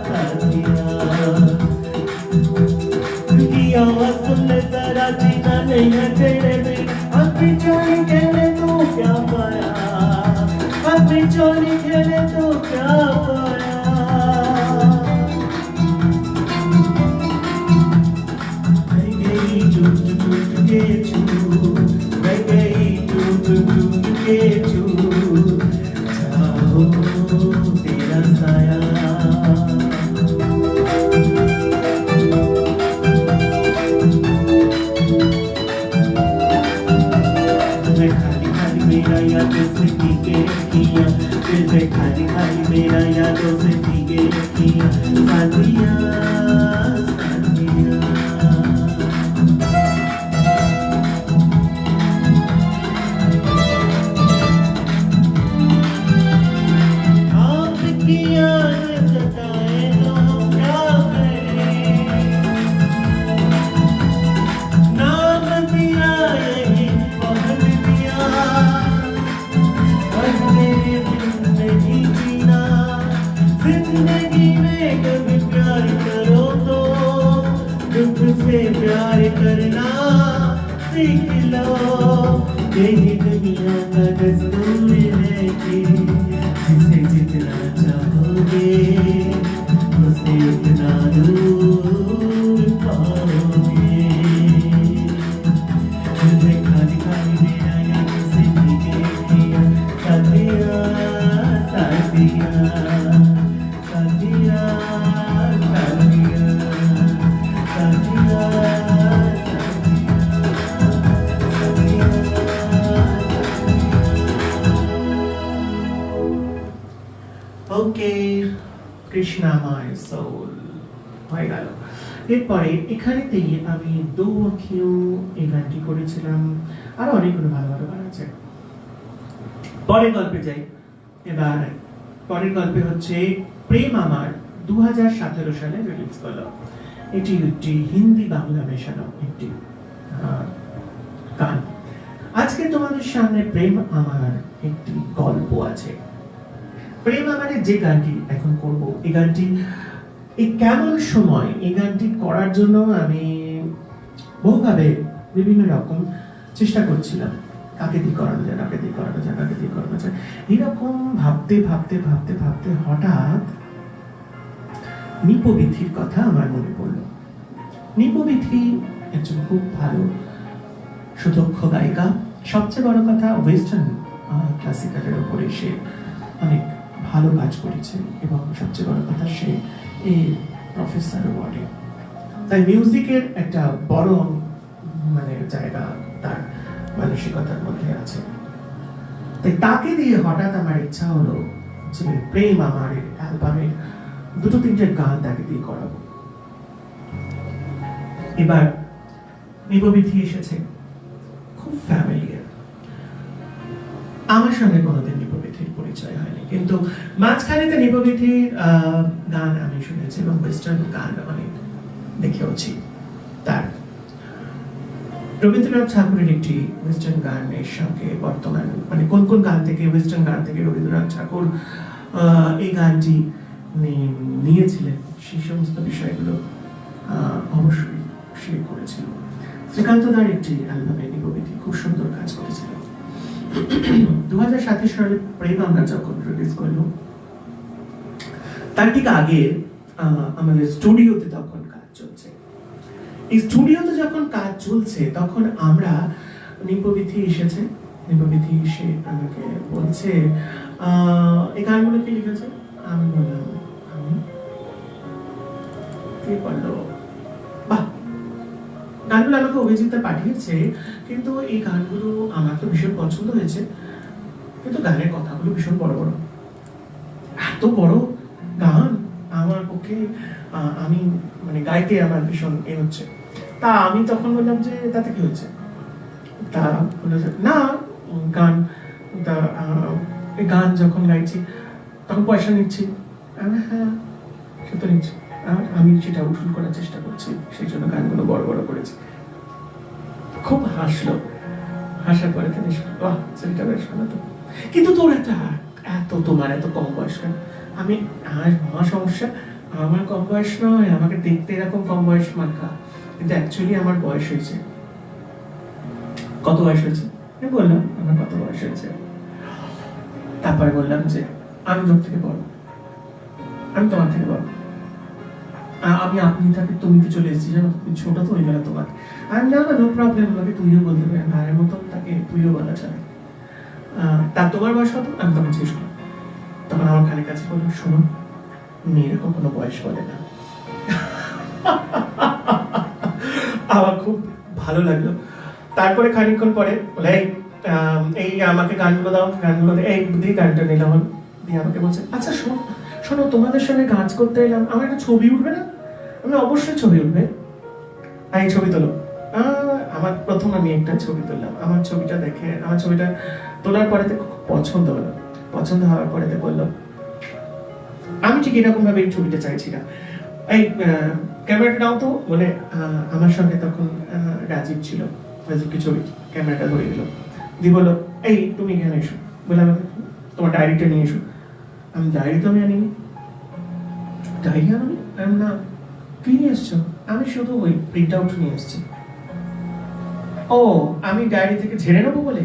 साथिया की आवाज सुन ले जरा जीना नहीं है तेरे बिन अपनी चोरी खेले तो क्या पाया अपनी चोरी खेले तो क्या पाया मैं गई टूट टूट के छूट मैं गई टूट टूट के छूट जाओ तेरा साया मेरा यादों से भीगे अखियां दिल में खाली खाली मेरा यादों से भीगे अखियां साथिया साथिया आपकी याद सताए तो क्या करें नाम दिया यही बहुत दिया जिंदगी में कभी प्यार करो तो दुख से प्यार करना सीख लो यही दुनिया का दस्तूर है कि जिसे जितना चाहोगे उसे उतना दूर पाओगे मुझे खाली खाली मेरा याद से भीगे अखियां साथिया साथिया साथिया साथिया साथिया ওকে কৃষ্ণা মাই সোল হয়ে গেল এরপরে এখানেতেই আমি দো আঁখিও এই গানটি করেছিলাম আরো অনেকগুলো ভালো ভালো গান আছে পরের গল্পে যাই এবার পরের গল্পে হচ্ছে প্রেম আমার 2017 সালে রিলিজ হলো এটি একটি হিন্দি বাংলা মেশানো একটি গান আজকে তোমাদের সামনে প্রেম আমার একটি গল্প আছে প্রেম আমাদের যে গানটি এখন করব এই গানটি এই কেমন সময় এই গানটি করার জন্য আমি বহুভাবে বিভিন্ন রকম চেষ্টা করছিলাম কাকে দিয়ে করানো যায় কাকে দিয়ে করানো যায় কাকে দিয়ে করানো যায় এরকম ভাবতে ভাবতে ভাবতে ভাবতে হঠাৎ নিপবিথির কথা আমার মনে পড়লো নিপবিথি একজন খুব ভালো সুদক্ষ গায়িকা সবচেয়ে বড় কথা ওয়েস্টার্ন ক্লাসিক্যালের উপরে সে অনেক ভালো কাজ করেছে এবং সবচেয়ে বড় কথা সে এই প্রফেসর অ্যাওয়ার্ডে তাই মিউজিকের একটা বড় মানে জায়গা তার মানসিকতার মধ্যে আছে তাই তাকে দিয়ে হঠাৎ আমার ইচ্ছা হলো যে প্রেম আমার অ্যালবামের দুটো তিনটে গান তাকে দিয়ে করাবো এবার নিপবিথি এসেছে খুব ফ্যামিলিয়ার আমার সঙ্গে কোনোদিন নিপবিথির পরিচয় হয়নি কিন্তু মাঝখানেতে নিপবিথির গান আমি শুনেছি এবং ওয়েস্টার্ন গান অনেক দেখেওছি তার রবীন্দ্রনাথ ঠাকুরের একটি ওয়েস্টার্ন গানের সঙ্গে বর্তমান মানে কোন কোন গান থেকে ওয়েস্টার্ন গান থেকে রবীন্দ্রনাথ ঠাকুর এই গানটি নিয়েছিলেন সেই সমস্ত বিষয়গুলো অবশ্যই সে করেছিল শ্রীকান্ত দার একটি অ্যালবামে নিপবিথি খুব সুন্দর কাজ করেছিল 2007 সালে প্রেম আমরা যখন রিলিজ করলো তার ঠিক আগে আমাদের স্টুডিওতে তখন কাজ চলছে এই স্টুডিওতে যখন কাজ চলছে তখন আমরা নিপবিথি এসেছে নিপবিথি এসে আমাকে বলছে এই গানগুলো কে লিখেছে আমি বললাম আমি কে বললো বাহ গানগুলো আমাকে অভিজিৎ পাঠিয়েছে কিন্তু এই গানগুলো আমার তো ভীষণ পছন্দ হয়েছে কিন্তু গানের কথাগুলো ভীষণ বড় বড় এত বড় গান আমার পক্ষে আমি মানে গাইতে আমার ভীষণ হচ্ছে তা আমি তখন বললাম যে তাতে কি হচ্ছে তা বললো যে না গান গান যখন গাইছি তখন পয়সা নিচ্ছি হ্যাঁ হয়েছে, আমি সেটা উসুল করার চেষ্টা করছি, সেই জন্য গানগুলো বড় বড় করেছি। খুব হাসলো, হাসার পরে তিনি বাহ ছেলেটা বেশ ভালো তো, কিন্তু তোর এত তোমার এত কম বয়স কেন? আমি আমার সমস্যা, আমার কম বয়স নয়, আমাকে দেখতে এরকম কম বয়স মার্কা, কিন্তু অ্যাকচুয়ালি আমার বয়স হয়েছে। কত বয়স হয়েছে? আমি বললাম আমার কত বয়স হয়েছে। তারপরে বললাম যে আমি তোর থেকে বড়, আমি তোমার থেকে বড়, আমি আপনি তাকে তুমিতে চলে এসেছি, জানো তুমি ছোট তো ওই জন্য তোমাকে। আমি না নো প্রবলেম, আমাকে তুইও বলতে পারেন, ভাইয়ের মতন তাকে তুইও বলা যায়। তার তোমার বয়স কত? আমি তখন জিজ্ঞেস করলাম। তখন আমার কানের কাছে বললো, শোনো মেয়েরা কখনো বয়স বলে না। আমার খুব ভালো লাগলো। তারপরে খানিকক্ষণ পরে বলে এই আমাকে গানগুলো দাও, গানগুলো এই দিয়ে গানটা নিলাম, দিয়ে আমাকে বলছে আচ্ছা শোনো তোমাদের সঙ্গে গাছ করতে এলাম, আমার একটা ছবি উঠবে না? আমি অবশ্যই ছবি উঠবে, এই ছবি তোলো। আমার প্রথম আমি একটা ছবি তুললাম, আমার ছবিটা দেখে, আমার ছবিটা তোলার পরে খুব পছন্দ হলো, পছন্দ হওয়ার পরে বললো আমি ঠিক এরকম ভাবে এই ছবিটা চাইছি না, এই ক্যামেরাটা নাও তো। বলে আমার সঙ্গে তখন রাজীব ছিল, রাজীবকে ছবি ক্যামেরাটা ধরে দিল, দিয়ে বললো এই তুমি এখানে এসো, বলে আমাকে তোমার ডায়েরিটা নিয়ে এসো। আমি ডায়েরি তো আমি আনিনি, ডায়েরি আনি না, কি নিয়ে এসছো? আমি শুধু ওই প্রিন্ট আউট নিয়ে এসেছি। ও আমি ডায়েরি থেকে ঝেড়ে নেবো বলে?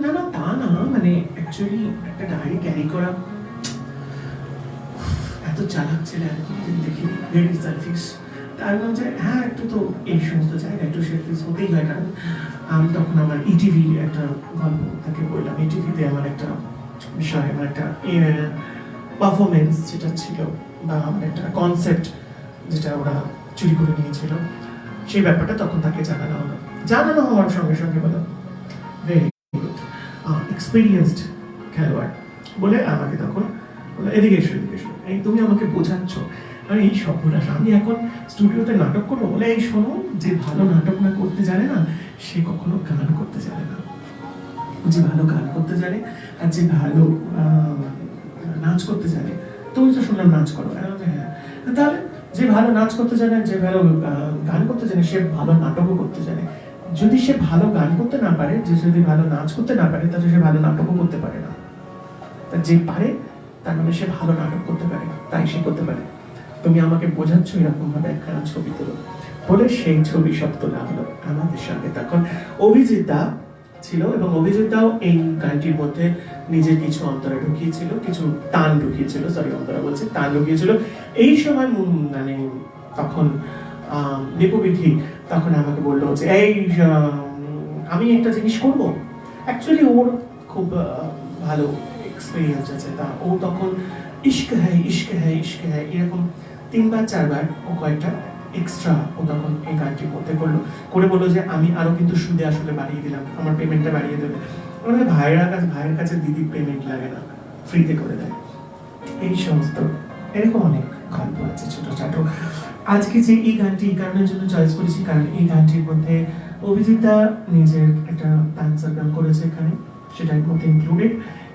না না তা না, মানে অ্যাকচুয়ালি একটা ডায়েরি ক্যারি করা, এত চালাক ছেলে আর কোনোদিন দেখিনি, ভেরি সেলফিশ। তার বলছে হ্যাঁ একটু তো এই সমস্ত জায়গায় একটু সেলফিশ হতেই হয়, কারণ আমি তখন আমার ইটিভি একটা গল্প তাকে বললাম, ইটিভিতে আমার একটা বিষয়, আমার একটা পারফরমেন্স যেটা ছিল, বা আমার একটা কনসেপ্ট যেটা ওরা চুরি করে নিয়েছিল, সেই ব্যাপারটা তখন তাকে জানানো হওয়ার সঙ্গে সঙ্গে বলো ভেরি গুড এক্সপিরিয়েন্সড খেলোয়াড় বলে আমাকে তখন এদিকে এসো এই তুমি আমাকে বোঝাচ্ছ, আর এই সর্বনাশ আমি এখন স্টুডিওতে নাটক করবো? বলে এই শোনো, যে ভালো নাটক না করতে জানে না সে কখনো গান করতে জানে না, যে ভালো গান করতে জানে আর যে ভালো নাচ করতে জানে, তুমি তো শুনলাম নাচ করো, হ্যাঁ তাহলে যে ভালো নাচ করতে জানে, যে ভালো গান করতে জানে, সে ভালো নাটকও করতে জানে। যদি সে ভালো গান করতে না পারে, যে যদি ভালো নাচ করতে না পারে, তাহলে সে ভালো নাটকও করতে পারে না। যে পারে তার মানে সে ভালো নাটক করতে পারে, তাই সে করতে পারে। তুমি আমাকে বোঝাচ্ছ এরকম ভাবে একখানা ছবি তোলো বলে সেই ছবি সব তোলা হলো আমাদের সঙ্গে। তখন অভিজিৎ দা ছিল, এবং অভিজিৎ দাও এই গানটির মধ্যে নিজের কিছু অন্তরা ঢুকিয়েছিল, কিছু টান ঢুকিয়েছিল, সরি অন্তরা বলছে টান ঢুকিয়েছিল। এই সময় মানে তখন নিপবিধি তখন আমাকে বললো যে এই আমি একটা জিনিস করবো। অ্যাকচুয়ালি ওর খুব ভালো এক্সপিরিয়েন্স আছে, তা ও তখন ইশক হ্যায় ইশক হ্যায় ইশক হ্যায় এরকম 3-4বার ও কয়েকটা এক্সট্রা ও তখন এই গানটির মধ্যে করে বললো যে আমি আরো কিন্তু সুদে আসলে বাড়িয়ে দিলাম, আমার পেমেন্টটা বাড়িয়ে দেবে। আমাদের ভাইয়ের কাছে দিদির পেমেন্ট লাগে না, ফ্রিতে করে দেয়। এই সমস্ত এরকম অনেক গল্প আছে ছোটখাটো। আজকে যে এই গানটি এই কারণের জন্য চয়েস করেছি, কারণ এই গানটির মধ্যে অভিজিৎ দা নিজের একটা ডান্সার গান করেছে এখানে, সেটার মধ্যে ইনক্লুডেড,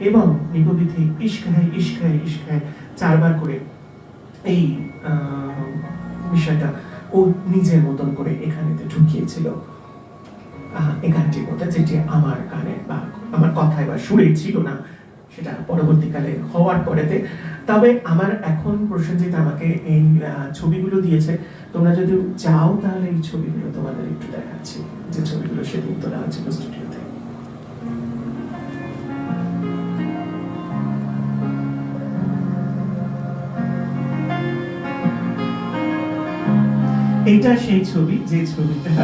এবং নিপবিধি ইশক হ্যায় ইশক হ্যায় ইশক হ্যায় 4বার করে এই বিষয়টা ও নিজের মতন করে এখানেতে ঢুকিয়েছিল এই গানটির মধ্যে, যেটি আমার গানে বা আমার কথায় বা সুরে ছিল না, সেটা পরবর্তীকালে হওয়ার পরেতে। তবে আমার এখন প্রসেনজিৎ আমাকে এই ছবিগুলো দিয়েছে, তোমরা যদি চাও তাহলে এই ছবিগুলো তোমাদের একটু দেখাচ্ছি, যে ছবিগুলো সেদিন তোলা হয়েছিল স্টুডিওতে। এইটা সেই ছবি, যে ছবিটা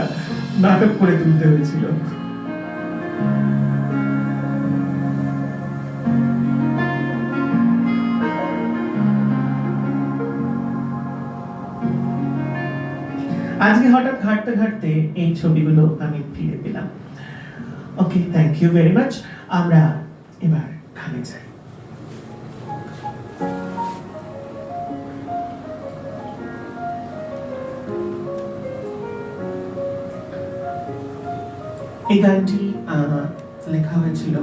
নাটক করে তুলতে হয়েছিল। আজকে হঠাৎ ঘাটতে ঘাটতে এই ছবিগুলো আমি ফিরে পেলাম। ওকে, থ্যাংক ইউ ভেরি মাচ। আমরা এবার গানে যাই। এই গানটি লেখা হয়েছিল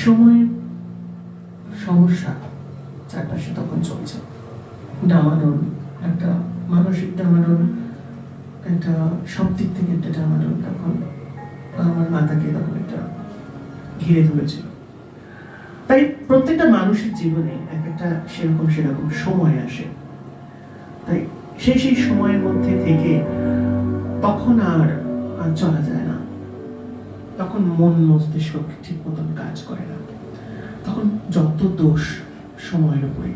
সময়ের সমস্যা চারপাশে তখন চলছে, ডামাডোল, একটা মানসিক ডামাডোল, একটা সব দিক থেকে একটা ডামাডোল। তখন আমার মাথাকে তখন একটা ঘিরে ধরেছিল। তাই প্রত্যেকটা মানুষের জীবনে এক একটা সেরকম সময় আসে। তাই সেই সময়ের মধ্যে থেকে তখন আর চলা যায় না, তখন মন মস্তিষ্ক ঠিক মতন কাজ করে না, তখন যত দোষ সময়ের উপরে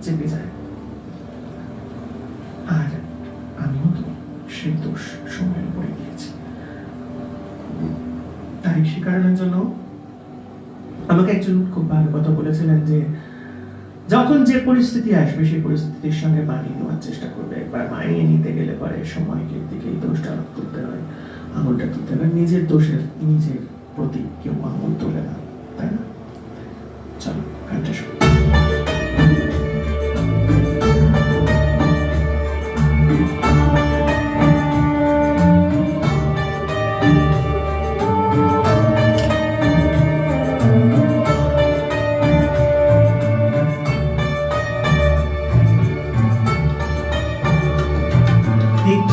চেপে যায়। আর আমিও তো সেই দোষ সময়ের উপরে দিয়েছি। তাই সে কারণের জন্য আমাকে একজন খুব ভালো কথা বলেছিলেন যে যখন যে পরিস্থিতি আসবে সেই পরিস্থিতির সঙ্গে মানিয়ে নেওয়ার চেষ্টা করবে। একবার মানিয়ে নিতে গেলে পরে সময়কে দিকে এই দোষটা তুলতে হয়, আঙুলটা তুলতে হয়। নিজের দোষের নিজের প্রতি কেউ আঙুল তোলে না, তাই না? চলো গানটা শুনি।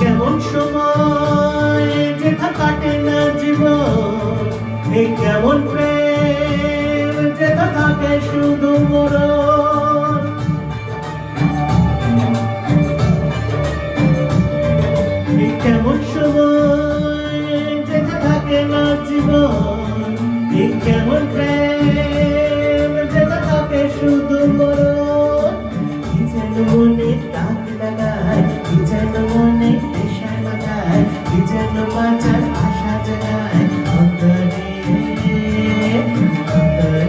কেমন সময় যেটা কাটে না জীবন, এই কেমন প্রেম যেটা থাকে শুধু মরণ। এই কেমন সময় যেটা থাকে না জীবন, এই কেমন প্রেম যেটা থাকে শুধু মরণ। কি যেন মনে দাগ লাগায়, কি যেন মনে নেশা লাগায়, কি যেন বাঁচার আশা জাগায় অন্তরে অন্তরে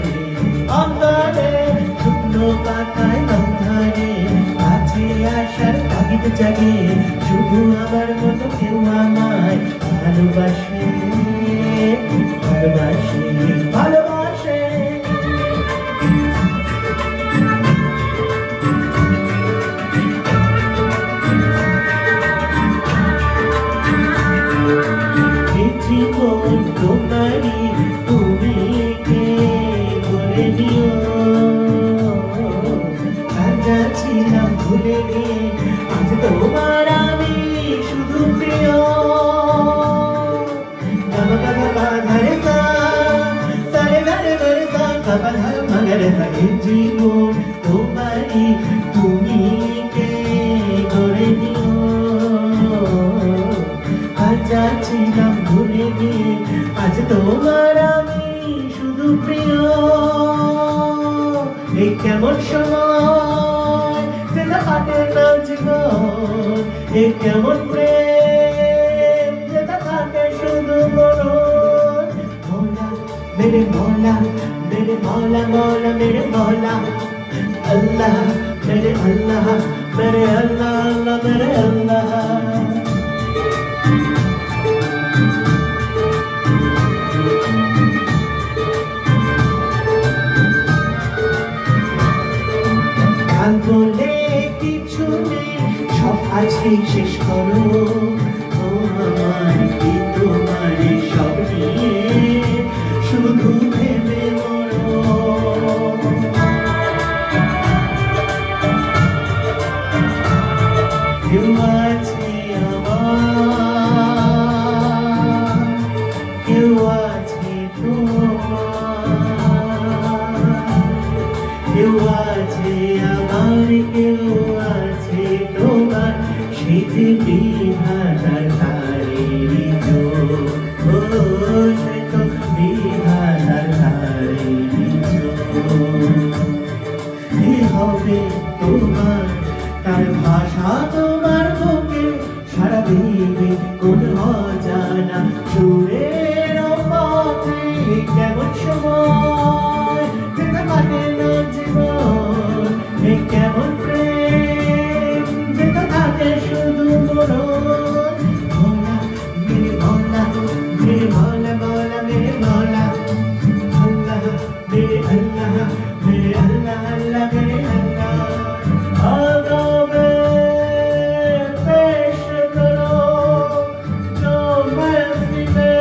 অন্তরে। শুকনো পাতায় অন্তরে কাছে আসার তাগিদ জাগে, শুধু আমার মতো কেউ আমায় ভালোবাসে ভালোবাসে ভালোবাসে। জীবন তোমারি তুমি কে বলে দিও, রাজা ছিলাম ভুলে গিয়ে আজ তোমার আমি শুধু প্রিয়। গামা গামা বাধারে গা সারে গারে গারে গা গামা ধার মাগারে থাকে। জীবন তোমারি তুমি কে বলে দিও, রাজা ছিলাম ভুলে গিয়ে আজ তোমার আমি শুধু প্রিয়। এই কেমন সময় যেটা কাটে না জীবন, এই কেমন প্রেম যেটা থাকে শুধু মরণ। মৌলা মেরে মৌলা মেরে মৌলা মৌলা মেরে মৌলা, আল্লাহ মেরে আল্লাহ মেরে আল্লাহ আল্লাহ মেরে আল্লাহ। বলে কিছু নেই, সব আজকে শেষ করো। আমার কি তোমার সব নিয়ে শুধু ভেবে মরো। কেউ আছে আমার, কেউ আছে তোমার, কেউ আছে আমার, কেউ আছে তোমার। সেজে বিধাতার তারেরই চোখ, ও সে তো বিধাতার তারেরই চোখ। কি হবে তোমার তার ভাষা তোমার বুকে সারা দেবে কোন অজানা সুরের পথে। কেমন সময় যেটা কাটে না জীবন, এই কেমন প্রেম যেটা থাকে শুধু মরণ। মৌলা মেরে মৌলা মেরে মৌলা মৌলা মেরে মৌলা, আল্লাহ মেরে আল্লাহ মেরে আল্লাহ আল্লাহ মেরে আল্লাহ। পেশ করো जो महफिले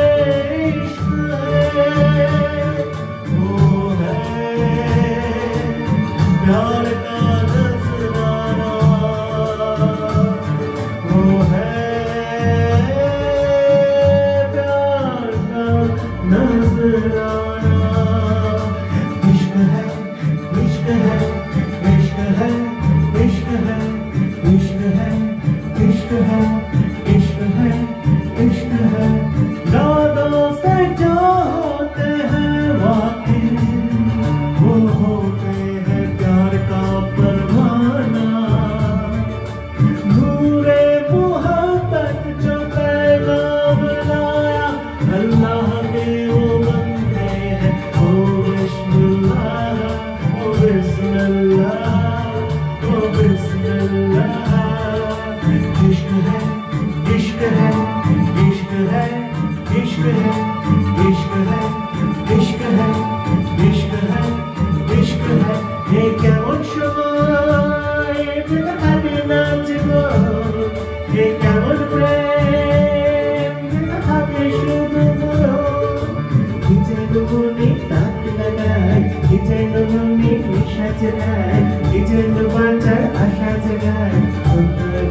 জাগায় এই জন্য বাঁচার আশা জাগায় অন্তরে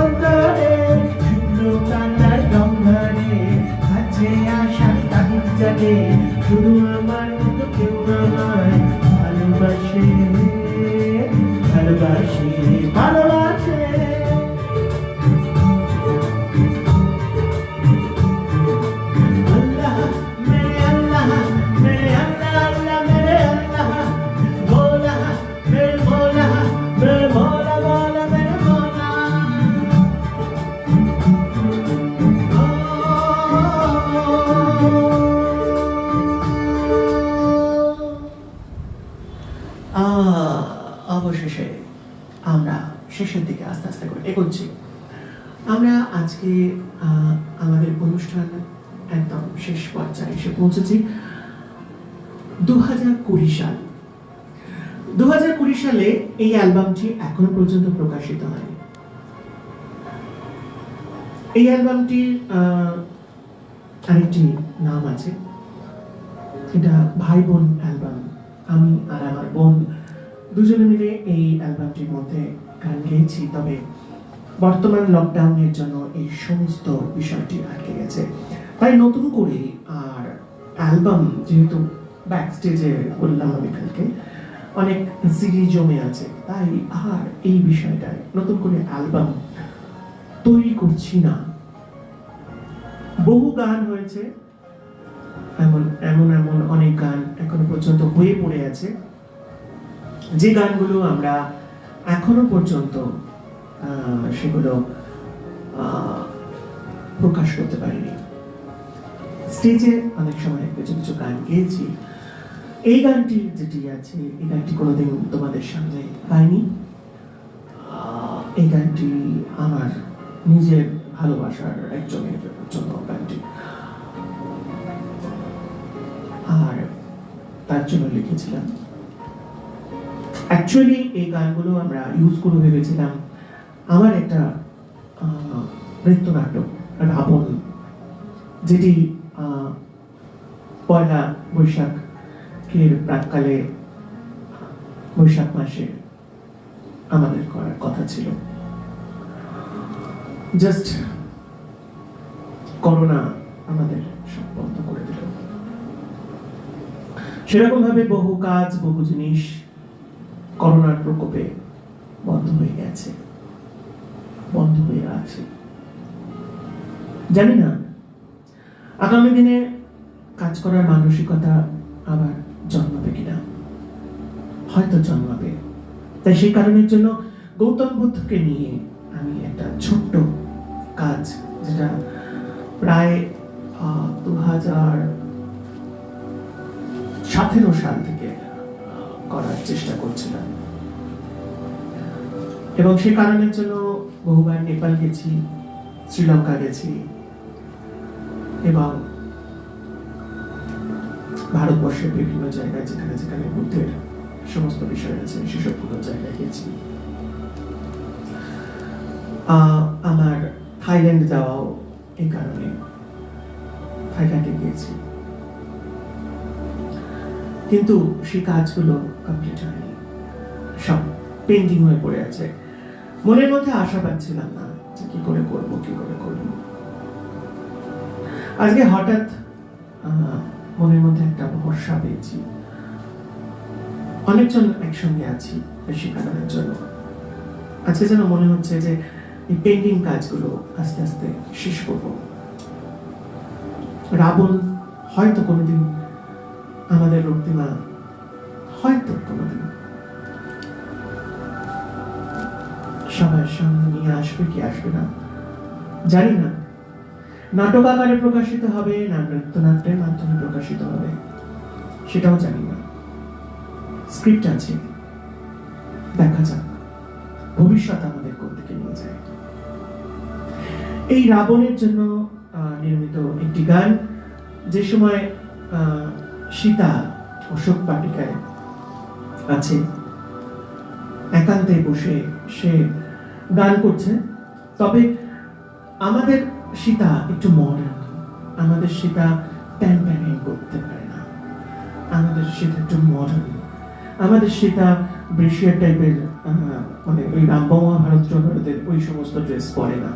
অন্তরে শুকনো কান্নার গঙ্গারে কাছে আসার তাগিদ জাগে শুধু আমার মতো কেউ আমায় ভালোবাসে ভালোবাসে ভালোবাসে আল্লাহ মেরে আল্লাহ মেরে আল্লাহ আল্লাহ মেরে আল্লাহ ভোলা মেরে ভোলা মেরে ভোলা ভোলা মেরে ভোলা অবশেষে আমরা শেষের দিকে আস্তে আস্তে করে এগোচ্ছি। আমরা আজকে আমাদের অনুষ্ঠান একদম শেষ পর্যায়ে এসে পৌঁছেছি। 2020 সাল 2020 সালে এই অ্যালবামটি এখনো পর্যন্ত প্রকাশিত হয়নি। এই অ্যালবামটির আরেকটি নাম আছে, এটা ভাই বোন অ্যালবাম। আমি আর আমার বোন দুজনে মিলে এই অ্যালবামটির মধ্যে গান গেয়েছি, তবে বর্তমান লকডাউনের জন্য এই সমস্ত বিষয়টি আটকে গেছে। তাই নতুন করে আর অ্যালবাম, যেহেতু ব্যাক স্টেজে বললাম আমি কালকে অনেক সিডি জমে আছে, তাই আর এই বিষয়টায় নতুন করে অ্যালবাম তৈরি করছি না। বহু গান হয়েছে, এমন এমন এমন অনেক গান এখনো পর্যন্ত হয়ে পড়ে আছে, যে গানগুলো আমরা এখনো পর্যন্ত সেগুলো প্রকাশ করতে পারিনি। স্টেজে অনেক সময় কিছু কিছু গান গেয়েছি। এই গানটি যেটি আছে, এই গানটি কোনোদিন তোমাদের সামনে গাইনি। এই গানটি আমার নিজের ভালোবাসার একজনের জন্য গানটি, আর তার জন্য লিখেছিলাম। অ্যাকচুয়ালি এই গানগুলো আমরা ইউজ করে ভেবেছিলাম আমার একটা নৃত্যনাটক রাবণ, যেটি পয়লা বৈশাখের প্রাককালে বৈশাখ মাসে আমাদের করার কথা ছিল। জাস্ট করোনা আমাদের সব বন্ধ করে দিল। সেরকম ভাবে বহু কাজ, বহু জিনিস করোনার প্রকোপে বন্ধ হয়ে গেছে, বন্ধ হয়ে আছে। জানি না আগামী দিনে কাজ করার মানসিকতা আবার জন্মাবে কিনা, হয়তো জন্মাবে। তাই সেই কারণের জন্য গৌতম বুদ্ধকে নিয়ে আমি একটা ছোট্ট কাজ, যেটা প্রায় 2017 সাল থেকে করার চেষ্টা করছিলাম, এবং সে কারণের জন্য বহুবার নেপাল গেছি, শ্রীলঙ্কা গেছি, এবং ভারতবর্ষের বিভিন্ন জায়গায় যেখানে যেখানে বুদ্ধের সমস্ত বিষয় আছে সেসবগুলো জায়গায় গেছি। আমার থাইল্যান্ড যাওয়াও এই কারণে, থাইল্যান্ডে গিয়েছি, কিন্তু সেই কাজগুলো কমপ্লিট হয়নি, সব পেন্ডিং হয়ে পড়ে আছে। মনের মধ্যে আশা পাচ্ছিলাম না যে কি করে করব, কি করে করব। আজকে হঠাৎ মনের মধ্যে একটা ভরসা পেয়েছি, অনেকজন একসঙ্গে আছি বেশি কারণের জন্য। আজকে যেন মনে হচ্ছে যে এই পেন্ডিং কাজগুলো আস্তে আস্তে শেষ করব। রাবণ হয়তো কোনোদিন আমাদের রক্তিমা হয়তো কোনোদিন সবার সামনে নিয়ে আসবে কি আসবে না জানি না। নাটক আকারে প্রকাশিত হবে না নৃত্যনাট্যের মাধ্যমে প্রকাশিত হবে সেটাও জানি না। স্ক্রিপ্ট আছে, দেখা যাক ভবিষ্যৎ আমাদের কোন দিকে নিয়ে যায়। এই রাবণের জন্য নির্মিত একটি গান, যে সময় সীতা অশোক বাটিকায় আছে, একান্তে বসে সে গান করছে, তবে আমাদের সীতা একটু মডার্ন, আমাদের সীতা প্যান প্যান করতে পারে না, আমাদের সেটা একটু মডার্ন, আমাদের সেটা ব্রেশিয়ার টাইপের, মানে ওই রামবা মহাভারত জনরদের ওই সমস্ত ড্রেস পরে না,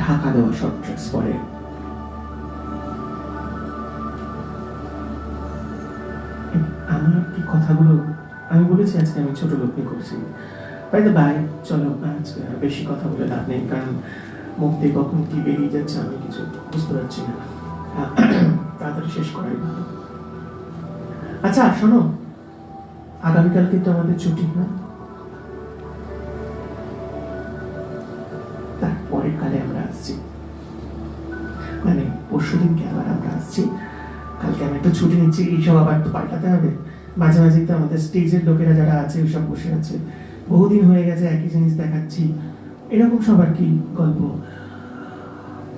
ঢাকা দেওয়া সব ড্রেস পরে। আমার কি কথাগুলো আমি বলেছি আজকে আমি ছোট লোক নিয়ে করছি। বাই দ্য বাই, চলো আজকে আর বেশি কথা বলে লাভ নেই, কারণ মুখ দিয়ে কখন কি বেরিয়ে যাচ্ছে আমি কিছু বুঝতে পারছি না। তাড়াতাড়ি শেষ করাই ভালো। আচ্ছা শোনো, আগামীকাল কিন্তু আমাদের ছুটি না, তারপরের কালে আমরা আসছি, মানে পরশু দিনকে আবার আমরা আসছি। কালকে আমি একটু ছুটি নিচ্ছি, এইসব আবার তো পাল্টাতে হবে। মাঝে মাঝে তো আমাদের স্টেজের লোকেরা যারা আছে ওইসব বসে আছে, বহুদিন হয়ে গেছে একই জিনিস দেখাচ্ছি, এরকম সব আর কি গল্প।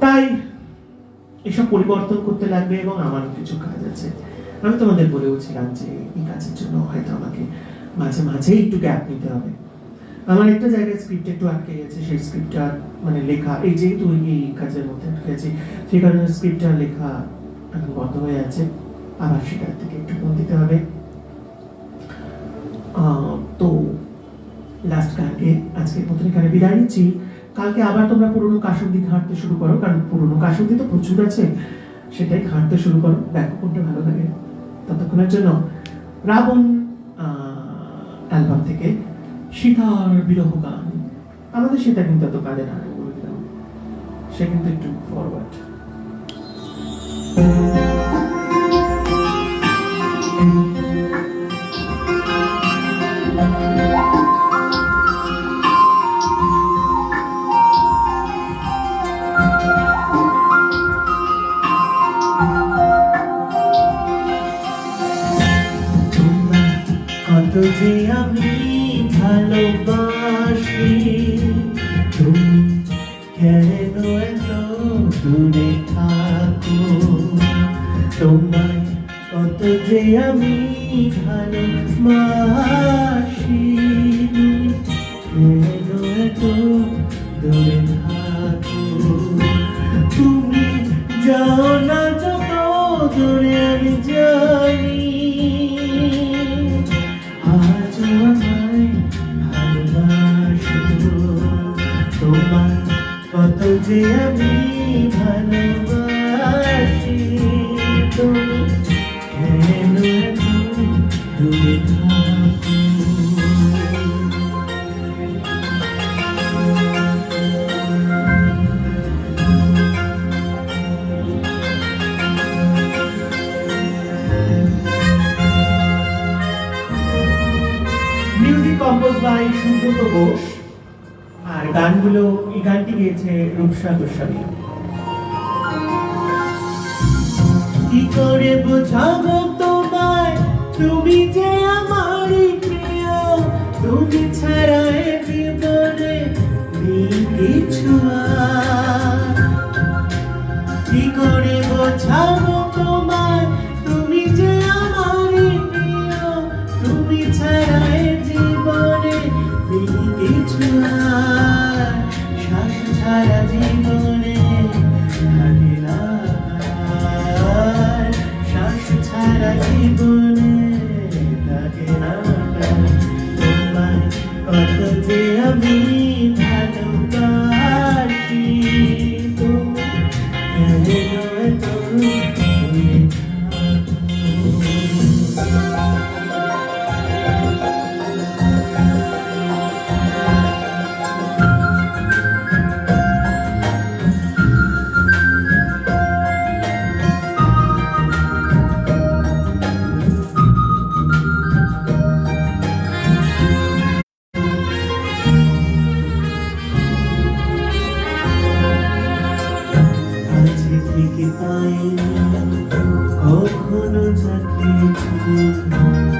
তাই এসব পরিবর্তন করতে লাগবে এবং আমার কিছু কাজ আছে। আমি তোমাদের বলেওছিলাম যে এই কাজের জন্য হয়তো আমাকে মাঝে মাঝে একটু গ্যাপ নিতে হবে। আমার একটা জায়গায় স্ক্রিপ্ট একটু আটকে গেছে, সেই স্ক্রিপ্টটা মানে লেখা, এই যেহেতু এই কাজের মধ্যে আটকে গেছে সেই কারণে স্ক্রিপ্টটা লেখা এখন বন্ধ হয়ে আছে, আবার সেটার থেকে একটু মন দিতে হবে। তো লাস্ট গানকে আজকের মতন এখানে বিদায় নিচ্ছি। কালকে আবার তোমরা পুরনো কাসুন্দি ঘাঁটতে শুরু করো, কারণ পুরনো কাসুন্দি তো প্রচুর আছে, সেটাই ঘাঁটতে শুরু করো, দেখো কোনটা ভালো লাগে। ততক্ষণের জন্য রাবণ অ্যালবাম থেকে সীতার বিরহ গান। আমাদের সীতা কিন্তু এত কাঁদে না, সে কিন্তু একটু ফরওয়ার্ড। কত যে আমি ভালোবাসি, তুমি কেন এত দূরে থাকো, তোমায় কত যে আমি ভালোবাসি, তুমি কেন এত দূরে থাকো, তুমি যাও না যত দূরে আমি জানি, তোমার কত যে আমি ভালোবাসি, তুমি কেন দূরে থাকো। Music compose by Subrata Ghosh, আর গানগুলো এই গানটি গেয়েছে রূপসা গোস্বামী। কি করে বোঝাবো তোমায়, তুমি যে আমারই প্রিয়, তুমি ছাড়া এ জীবনে নেই কিছু আর। কি করে বোঝাবো তোমায়, তুমি যে আমারই প্রিয়, তুমি ছাড়া এ জীবনে নেই কিছু আর। শ্বাস ছাড়া জীবনে থাকে না, শ্বাস ছাড়া জীবনে থাকে না, তোমায় কত যে আমি ভালোবাসি, তুমি কেন এত দূরে কখনো যাকে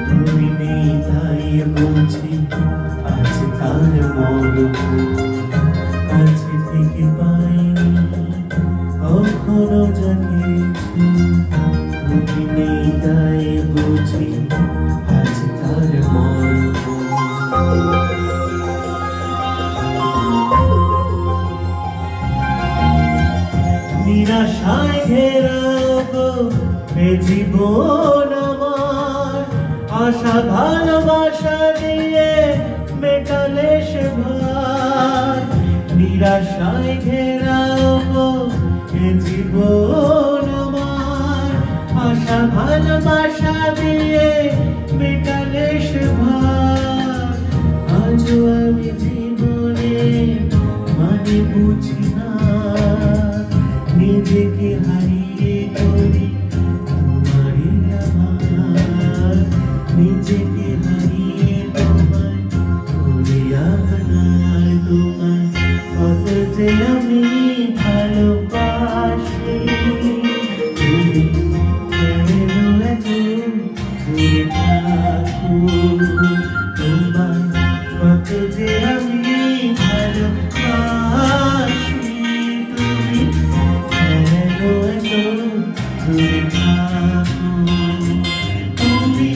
তুমি নেই তাই বলছি, আজ তার মন কাছে থেকে পাইনি, কখনো যাকে তুমি নেই তাই বুঝি, আজ তার মন। নিরাশায় ঘেরাও গো এ জীবন আমার, ভালোবাসা দিয়ে মেটালে সে ভার, নিরাশায় ঘেরাও এ জীবন আমার, আশা ভালোবাসা দিয়ে মেটালে সে ভার। আজও আমি জীবনে মানে বুঝি না, নিজেকে হারিয়ে করি তোমারই আমার, নিজেকে হারিয়ে তোমায় করি আপনার। তোমায় কত যে আমি ভালোবাসি, তুমি কেন এত দূরে থাকো, তোমায় কত যে আমি ভালোবাসি, তুমি কেন এত দূরে থাকো। তুমি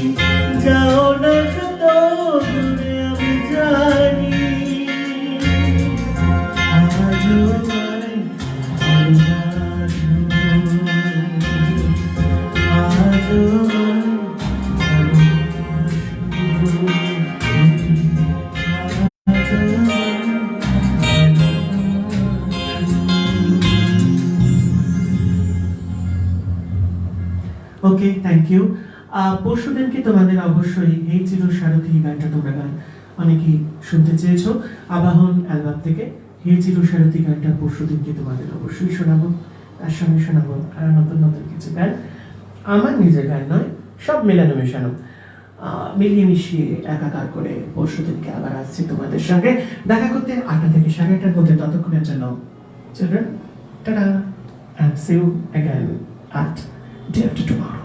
যাও না যত দূরে আমি জানি, আজও আমায় ভালোবাসো, আজও আমায় ওকে, থ্যাংক ইউ। পরশুদিনকে তোমাদের অবশ্যই এই চির সারথি গানটা তোমরা অনেকেই শুনতে চেয়েছো। আবাহন অ্যালবাম থেকে হে চির সারথি গানটা পরশুদিনকে তোমাদের অবশ্যই শোনাবো। তার সঙ্গে শোনাবো আর নতুন নতুন কিছু গান, আমার নিজের গান নয়, সব মেলানো মেশানো, মিলিয়ে মিশিয়ে একাকার করে পরশুদিনকে আবার আসছি তোমাদের সঙ্গে দেখা করতে 8টা থেকে 8:30টার মধ্যে। ততক্ষণের জন্য children, tata, and see you again at day after tomorrow.